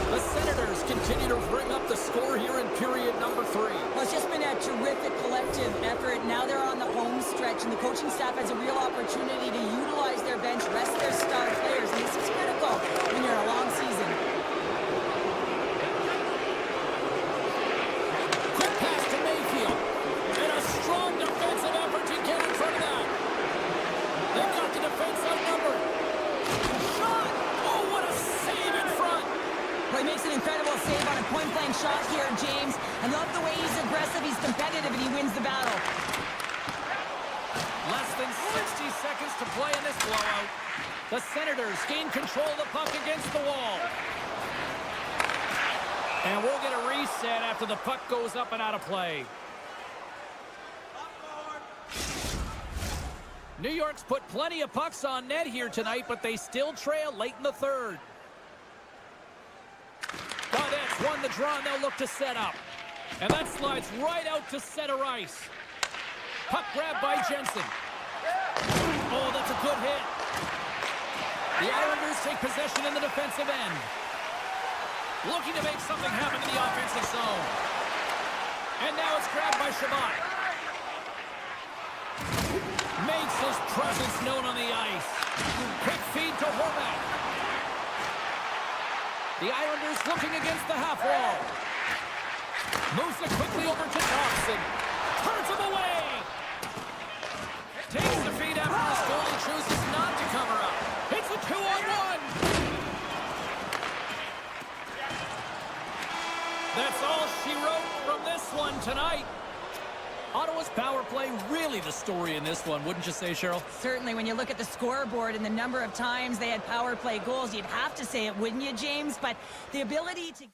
The Senators continue to bring up the score here in period number 3. Well, it's just been a terrific collective effort. Now they're on the home stretch, and the coaching staff has a real opportunity to utilize their bench, rest their star players, and this is critical when you're in a long season. Quick pass to Mayfield. And a strong defensive effort to get in front of that. They've got the defense outnumbered. Shot! Oh, what a save in front! Well, he makes an incredible save on a point-blank shot here, James. I love the way he's aggressive, he's competitive, and he wins the battle. Less than 60 seconds to play in this blowout. The Senators gain control of the puck against the wall. And we'll get a reset after the puck goes up and out of play. New York's put plenty of pucks on net here tonight, but they still trail late in the third. That's won the draw, and they'll look to set up. And that slides right out to center ice. Puck grab by Jensen. Oh, that's a good hit. The Islanders take possession in the defensive end. Looking to make something happen in the offensive zone. And now it's grabbed by Shabbat. Makes his presence known on the ice. Quick feed to Horvath. The Islanders looking against the half wall. Moves it quickly over to Thompson. Turns him away. Takes the feed after his goal and chooses not to cover up. It's a 2-on-1. That's all she wrote from this one tonight. Ottawa's power play really the story in this one, wouldn't you say, Cheryl? Certainly, when you look at the scoreboard and the number of times they had power play goals, you'd have to say it, wouldn't you, James? But the ability to...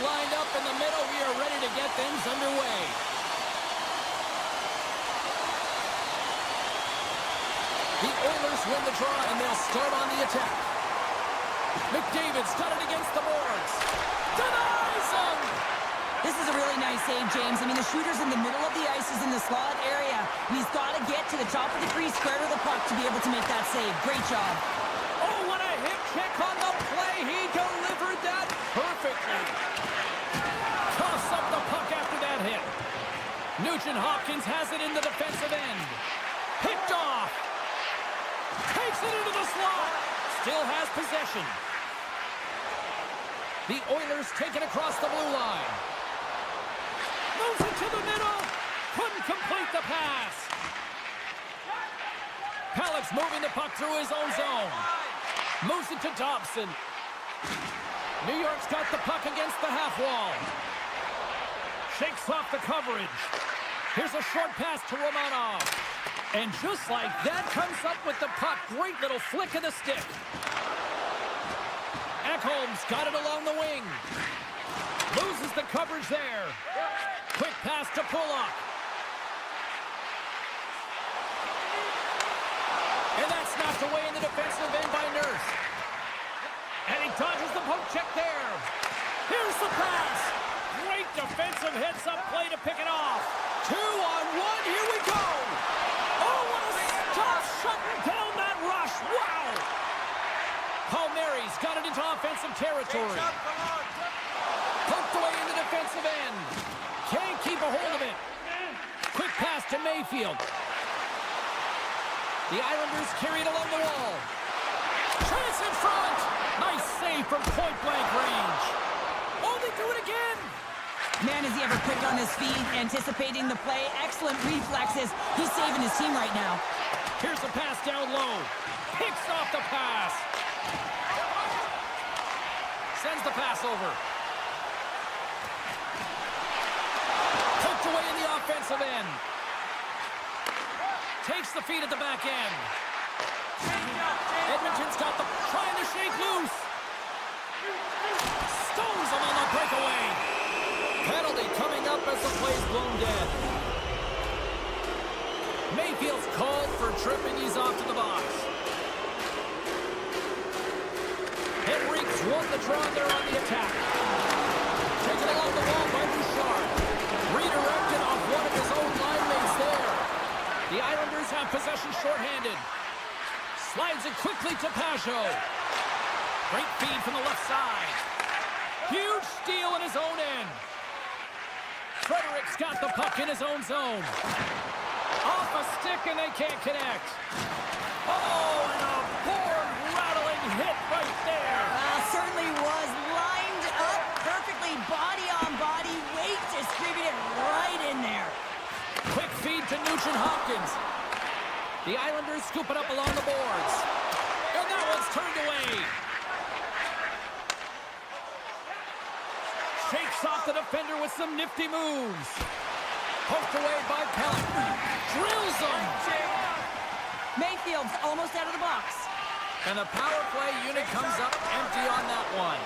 lined up in the middle. We are ready to get things underway. The Oilers win the draw, and they'll start on the attack. McDavid's got it against the boards. Denies him! This is a really nice save, James. I mean, the shooter's in the middle of the ice, is in the slot area, and he's got to get to the top of the crease, square to the puck to be able to make that save. Great job. Oh, what a hip check on the play. He delivered that perfectly. Toss up the puck after that hit. Nugent-Hopkins has it in the defensive end. Picked off. Takes it into the slot. Still has possession. The Oilers take it across the blue line. Moves it to the middle. Couldn't complete the pass. Pellick's moving the puck through his own zone. Moves it to Dobson. New York's got the puck against the half wall. Shakes off the coverage. Here's a short pass to Romanov. And just like that, comes up with the puck. Great little flick of the stick. Ekholm's got it along the wing. Loses the coverage there. Quick pass to Pulock. And that's knocked away in the defensive end by Nurse. And he dodges the poke check there. Here's the pass. Great defensive heads-up play to pick it off. 2-on-1, here we go. Oh, what a stop, shutting down that rush. Wow. Palmieri's got it into offensive territory. Poked away in the defensive end. Can't keep a hold of it. Quick pass to Mayfield. The Islanders carry it along the wall. Chance in front. Nice save from point-blank range. Oh, they do it again. Man, is he ever quick on his feet, anticipating the play. Excellent reflexes. He's saving his team right now. Here's a pass down low. Picks off the pass. Sends the pass over. Poked away in the offensive end. Takes the feed at the back end. Edmonton's got the trying to shake loose. Stones him on the breakaway. Penalty coming up as the play's blown dead. Mayfield's called for tripping. He's off to the box. Henrique's won the draw there on the attack. Taken along the wall by Bouchard. Redirected off one of his own line mates there. The Islanders have possession shorthanded. Slides it quickly to Pajot. Great feed from the left side. Huge steal in his own end. Frederick's got the puck in his own zone. Off a stick and they can't connect. Oh, and a board-rattling hit right there. Certainly was lined up perfectly, body on body, weight distributed right in there. Quick feed to Nugent-Hopkins. The Islanders scoop it up along the boards. And that one's turned away. Shakes off the defender with some nifty moves. Poked away by Pellick. Drills him. Mayfield's almost out of the box. And the power play unit comes up empty on that one.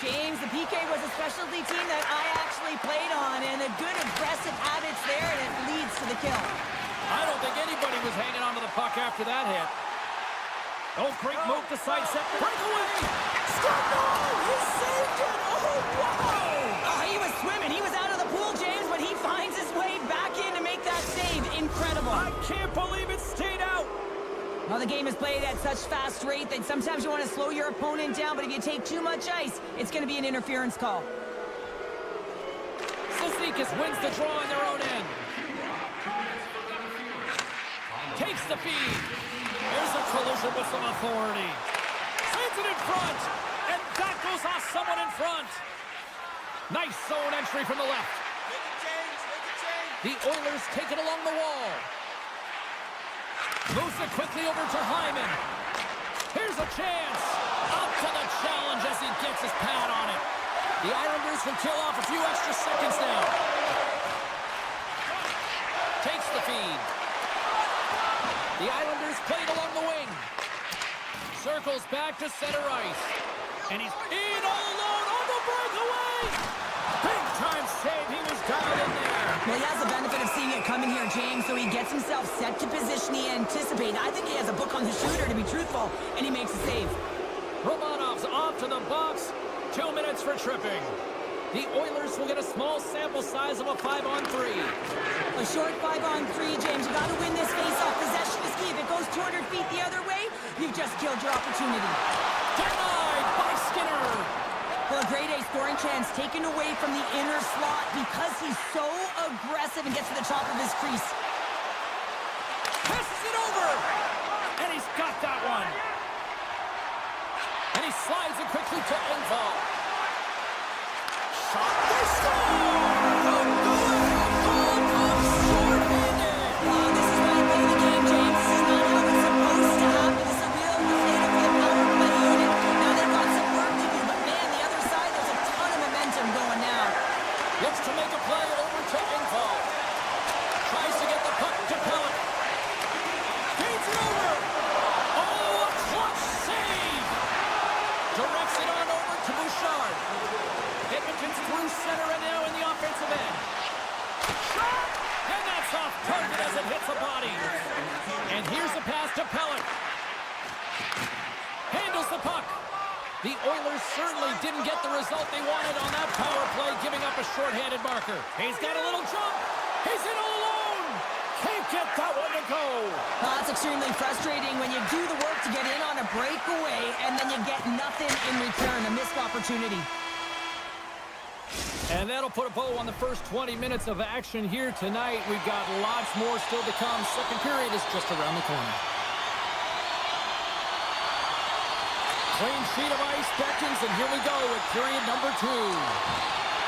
James, the PK was a specialty team that I actually played on, and a good aggressive habits there, and it leads to the kill. I don't think anybody was hanging onto the puck after that hit. Oh, great move to sidestep. Breakaway! He saved it! Oh, wow! Oh, he was swimming. He was out of the pool, James, but he finds his way back in to make that save. Incredible. I can't believe it stayed out. Well, the game is played at such fast rate that sometimes you want to slow your opponent down, but if you take too much ice, it's going to be an interference call. Cizikas wins the draw on their own end. Takes the feed. There's a collision with some authority. Sends it in front. And that goes off someone in front. Nice zone entry from the left. The Oilers take it along the wall. Moves it quickly over to Hyman. Here's a chance. Up to the challenge as he gets his pad on it. The Islanders can kill off a few extra seconds now. Takes the feed. The Islanders played along the wing. Circles back to center ice. And he's in all alone on the breakaway. Big time save. He was dialed in there. Well, he has the benefit of seeing it coming here, James, so he gets himself set to position he anticipated. I think he has a book on the shooter, to be truthful, and he makes a save. Romanov's off to the box. 2 minutes for tripping. The Oilers will get a small sample size of a 5-on-3. A short 5-on-3, James. You got to win this face-off. Possession is key. If it goes 200 feet the other way, you've just killed your opportunity. Denied by Skinner. Well, a grade A scoring chance taken away from the inner slot because he's so aggressive and gets to the top of his crease. Passes it over. And he's got that one. And he slides it quickly to Engvall. Shot. They score! The goal of Puts it over. Oh, a clutch save! Directs it on over to Bouchard. Edmonton's through center and now in the offensive end. Shot! And that's off target as it hits a body. And here's a pass to Pellet. Handles the puck. The Oilers certainly didn't get the result they wanted on that power play, giving up a shorthanded marker. He's got a little jump. He's in all alone. Can't get that one to go. Well, that's extremely frustrating when you do the work to get in on a breakaway and then you get nothing in return, a missed opportunity. And that'll put a bow on the first 20 minutes of action here tonight. We've got lots more still to come. Second period is just around the corner. Clean sheet of ice beckons, and here we go with period number 2.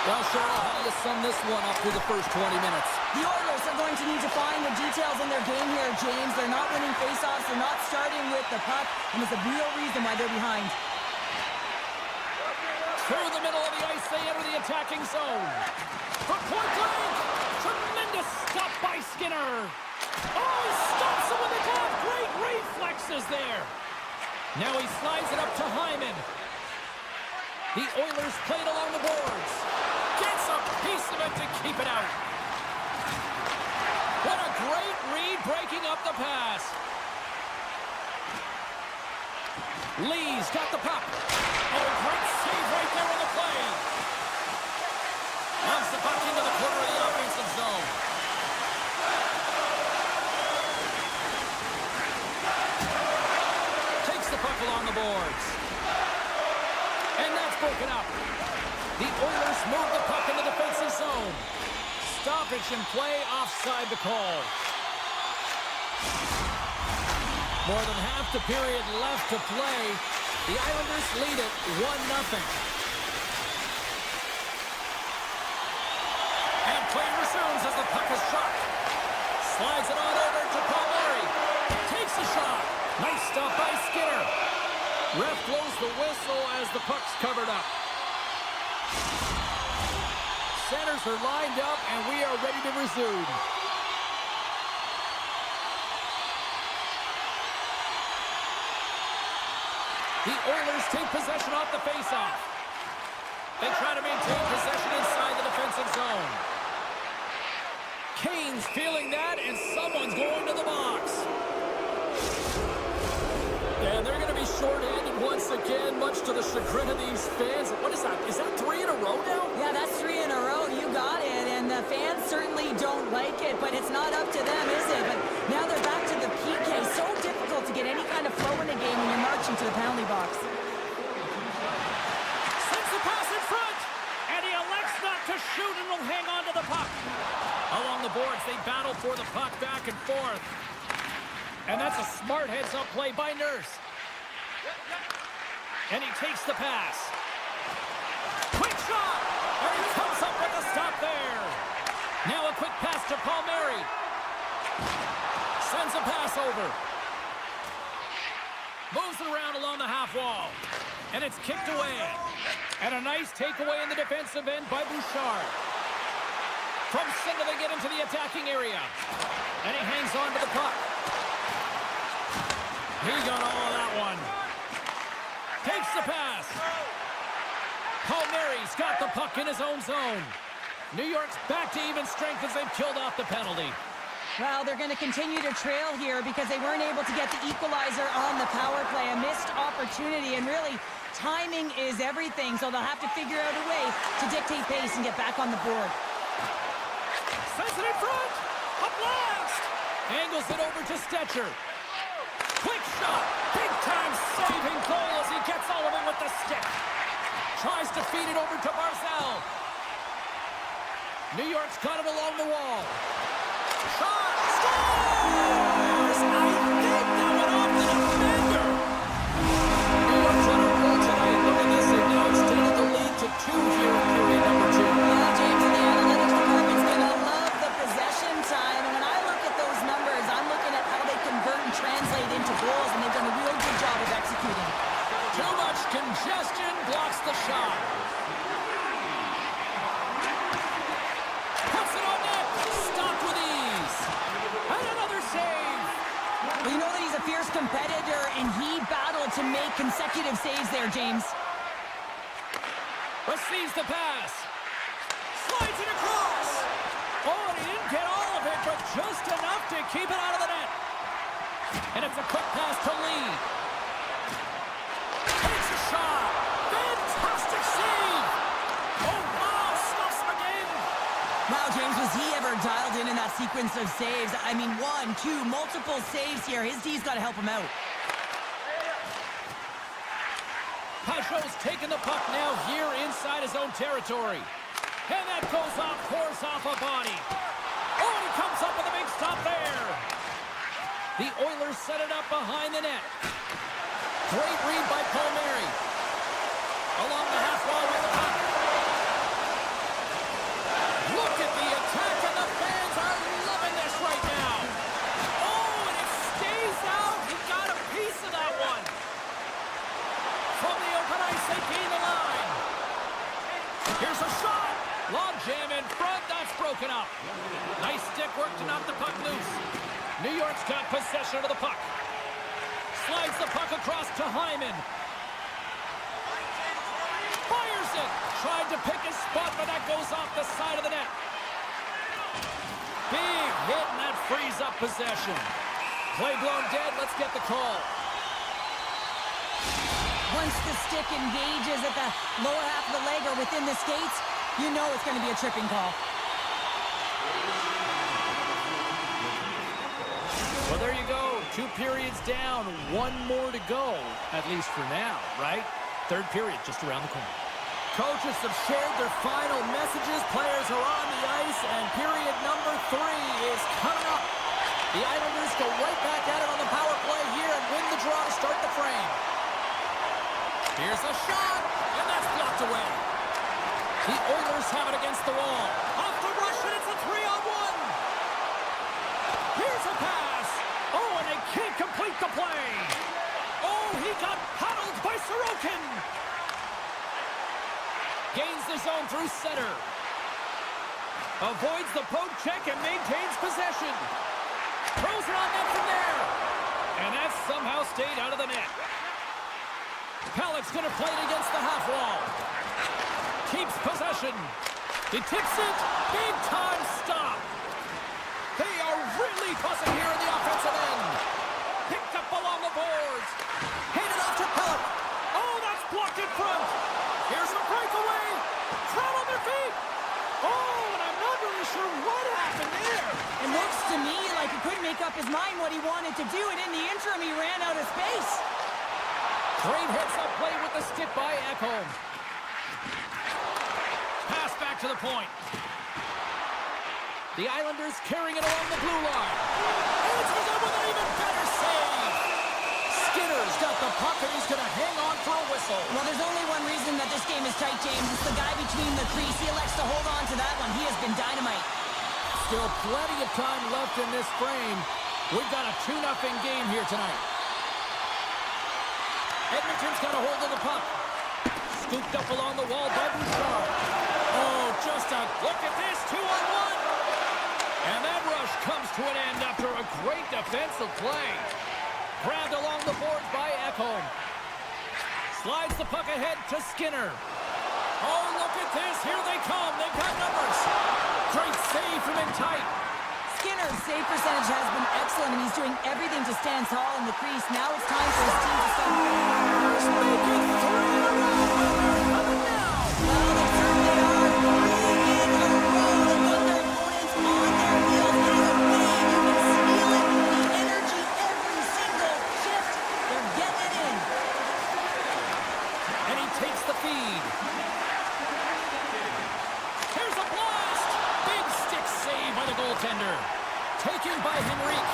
Well, Cheryl, how do you sum this one up through the first 20 minutes? The Oilers are going to need to find the details in their game here, James. They're not winning faceoffs. They're not starting with the puck, and there's a real reason why they're behind. Through the middle of the ice, they enter the attacking zone. From point blank, tremendous stop by Skinner. Oh, he stops him with the glove. Great reflexes there. Now he slides it up to Hyman. The Oilers play it along the boards. Gets a piece of it to keep it out. What a great read breaking up the pass. Lee's got the puck. Oh, great save right there on the play. Launches the puck into the corner of the offensive zone. Takes the puck along the boards. And that's broken up. The Oilers move the puck in the defensive zone. Stoppage in play offside the call. More than half the period left to play. The Islanders lead it 1-0. And play resumes as the puck is shot. Slides it on over to Palmieri. Takes the shot. Nice stop by Skinner. Ref blows the whistle as the puck's covered up. Centers are lined up and we are ready to resume. The Oilers take possession off the faceoff. They try to maintain possession inside the defensive zone. Kane's feeling that, and someone's going to the box. And they're going to be short-handed once again, much to the chagrin of these fans. What is that? Is that 3 in a row now? Yeah, that's 3 in a row. You got it. And the fans certainly don't like it, but it's not up to them, is it? But now they're back to the PK. So difficult to get any kind of flow in the game when you're marching to the penalty box. Sends the pass in front, and he elects not to shoot and will hang on to the puck. Along the boards, they battle for the puck back and forth. And that's a smart heads-up play by Nurse. And he takes the pass. Quick shot! And he comes up with a stop there. Now a quick pass to Palmieri. Sends a pass over. Moves it around along the half wall. And it's kicked away. And a nice takeaway in the defensive end by Bouchard. From center they get into the attacking area. And he hangs on to the puck. He got all of that one. Takes the pass. Palmieri's got the puck in his own zone. New York's back to even strength as they've killed off the penalty. Well, they're going to continue to trail here because they weren't able to get the equalizer on the power play. A missed opportunity, and really, timing is everything, so they'll have to figure out a way to dictate pace and get back on the board. Sends it in front. A blast. Angles it over to Stetcher. Quick shot. Big-time saving goal as he gets all of it with the stick. Tries to feed it over to Barzal. New York's got it along the wall. Shot. Scores! I think that went off the defender. New York's on a roll tonight. Look at this. They've now extended the lead to 2 here in period number 2. Yeah, James, and the analytics department's going to love the possession time. And when I look at those numbers, I'm looking at how they convert and translate into goals, and they've done a real good job of executing. Too much congestion blocks the shot. Puts it on net. Stopped with ease. And another save. Well, you know that he's a fierce competitor, and he battled to make consecutive saves there, James. Receives the pass. Slides it across. Oh, and he didn't get all of it, but just enough to keep it out of the net. And it's a quick pass to Lee. Takes a shot. Fantastic save. Oh, wow, stuffs him again. Wow, James, was he ever dialed in that sequence of saves? I mean, 1, 2, multiple saves here. His D's got to help him out. Pajot's taking the puck now here inside his own territory. And that goes off, pours off a body. Oh, and he comes up with a big stop there. The Oilers set it up behind the net. Great read by Palmieri. Along the half wall with the puck. Look at the attack, and the fans are loving this right now. Oh, and it stays out. He got a piece of that one. From the open ice, they gain the line. Here's a shot. Long jam in front. That's broken up. Nice stick work to knock the puck loose. New York's got possession of the puck. Slides the puck across to Hyman. Fires it. Tried to pick his spot, but that goes off the side of the net. Big hit, and that frees up possession. Play blown dead. Let's get the call. Once the stick engages at the lower half of the leg or within the skates, you know it's going to be a tripping call. Well, there you go. 2 periods down. 1 more to go, at least for now, right? 3rd period just around the corner. Coaches have shared their final messages. Players are on the ice, and period number 3 is coming up. The Islanders go right back at it on the power play here and win the draw to start the frame. Here's a shot, and that's blocked away. The Oilers have it against the wall. Off the rush, and it's a 3-on-1. Here's a pass. Oh, and they can't complete the play. Oh, he got paddled by Sorokin. Gains the zone through center. Avoids the poke check and maintains possession. Throws it on net from there. And that somehow stayed out of the net. Pellick's going to play it against the half wall. Keeps possession. He tips it. Big time stop. They are really buzzing here in the offensive end. Picked up along the boards. Handed off to Pellick. Oh, that's blocked in front. Here's a breakaway. Crowd on their feet. Oh, and I'm not really sure what happened there. It looks to me like he couldn't make up his mind what he wanted to do, and in the interim, he ran out of space. Great heads-up play with the stick by Ekholm. Pass back to the point. The Islanders carrying it along the blue line. Answers up with an even better save. Skinner's got the puck, and he's going to hang on for a whistle. Well, there's only one reason that this game is tight, James. It's the guy between the crease. He elects to hold on to that one. He has been dynamite. Still plenty of time left in this frame. We've got a 2-0 game here tonight. Edmonton's got a hold of the puck. Scooped up along the wall by Bouchard. Oh, just a look at this, 2-on-1. And that rush comes to an end after a great defensive play. Grabbed along the boards by Ekholm. Slides the puck ahead to Skinner. Oh, look at this. Here they come. They've got numbers. Great save from in tight. Skinner's save percentage has been excellent, and he's doing everything to stand tall in the crease. Now it's time for his team to start. He's making 3 in a row. They're coming now. Well, they certainly are. 3 in a row. They've got their opponents on their heels. It is a wave. You can feel it. The energy every single shift. They're getting it in. And he takes the feed. Here's a blast. Big stick save by the goaltender. Taken by Henrique.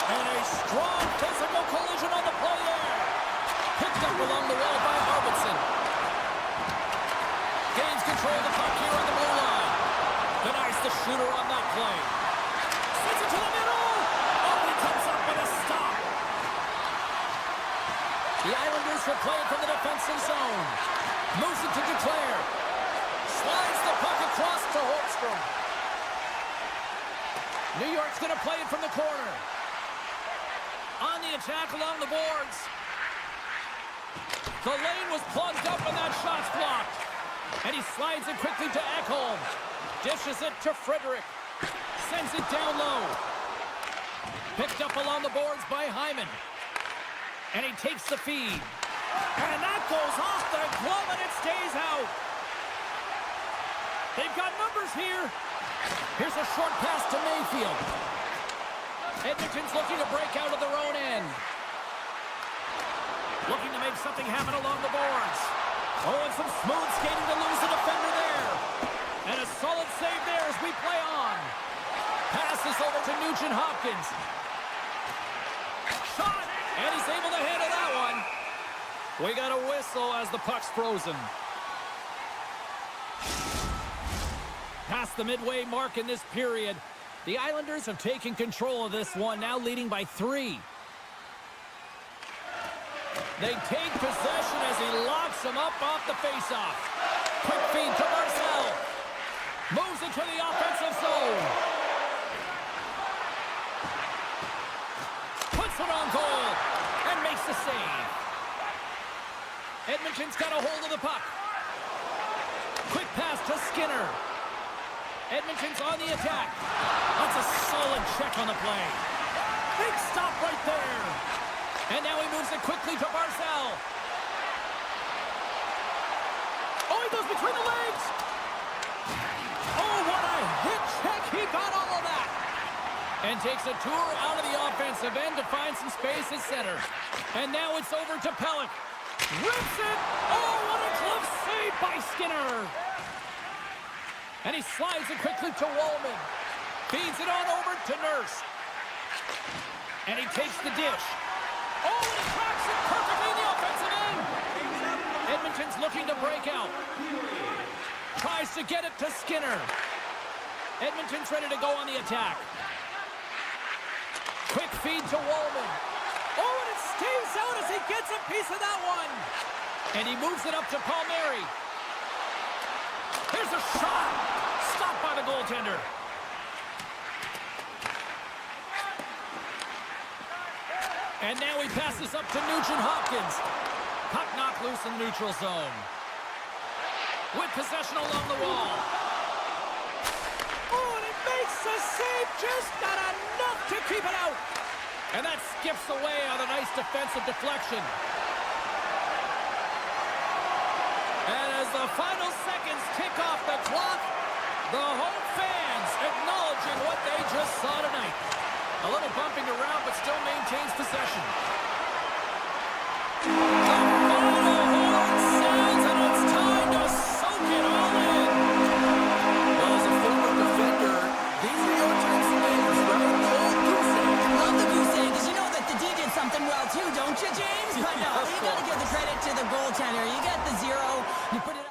And a strong physical collision on the play there. Picked up along the wall by Arvidsson. Gains control of the puck here on the blue line. Denies the shooter on that play. Sends it to the middle. Oh, he comes up with a stop. The Islanders will play it from the defensive zone. Moves it to Duclair. Slides the puck across to Holmstrom. New York's going to play it from the corner. On attack along the boards. The lane was plugged up and that shot's blocked. And he slides it quickly to Ekholm. Dishes it to Frederick. Sends it down low. Picked up along the boards by Hyman. And he takes the feed. And that goes off the glove and it stays out. They've got numbers here. Here's a short pass to Mayfield. Edmonton's looking to break out of their own end. Looking to make something happen along the boards. Oh, and some smooth skating to lose the defender there. And a solid save there as we play on. Passes over to Nugent-Hopkins. Shot! And he's able to handle that one. We got a whistle as the puck's frozen. Past the midway mark in this period, the Islanders have taken control of this one, now leading by 3. They take possession as he locks him up off the faceoff. Quick feed to Marcel. Moves into the offensive zone. Puts it on goal and makes the save. Edmonton's got a hold of the puck. Quick pass to Skinner. Edmonton's on the attack. That's a solid check on the play. Big stop right there. And now he moves it quickly to Barzal. Oh, he goes between the legs. Oh, what a hit check. He got all of that. And takes a tour out of the offensive end to find some space at center. And now it's over to Pelech. Rips it. Oh, what a glove save by Skinner. And he slides it quickly to Wallman. Feeds it on over to Nurse. And he takes the dish. Oh, and he cracks it perfectly in the offensive end. Edmonton's looking to break out. Tries to get it to Skinner. Edmonton's ready to go on the attack. Quick feed to Wallman. Oh, and it stays out as he gets a piece of that one. And he moves it up to Palmieri. Here's a shot. Stopped by the goaltender. And now he passes up to Nugent-Hopkins. Puck knocked loose in the neutral zone. With possession along the wall. Oh, and it makes the save. Just not enough to keep it out. And that skips away on a nice defensive deflection. And as the final seconds tick off the clock, the home fans acknowledging what they just saw tonight. A little bumping around, but still maintains possession. The final horn sounds, and it's time to soak it all in. Well, as a former defender, these are your types of games, right? The old goose egg. Love the goose egg, because you know that the D did something well too, don't you, James? But no, you got to give the credit to the goaltender. You got the 0, you put it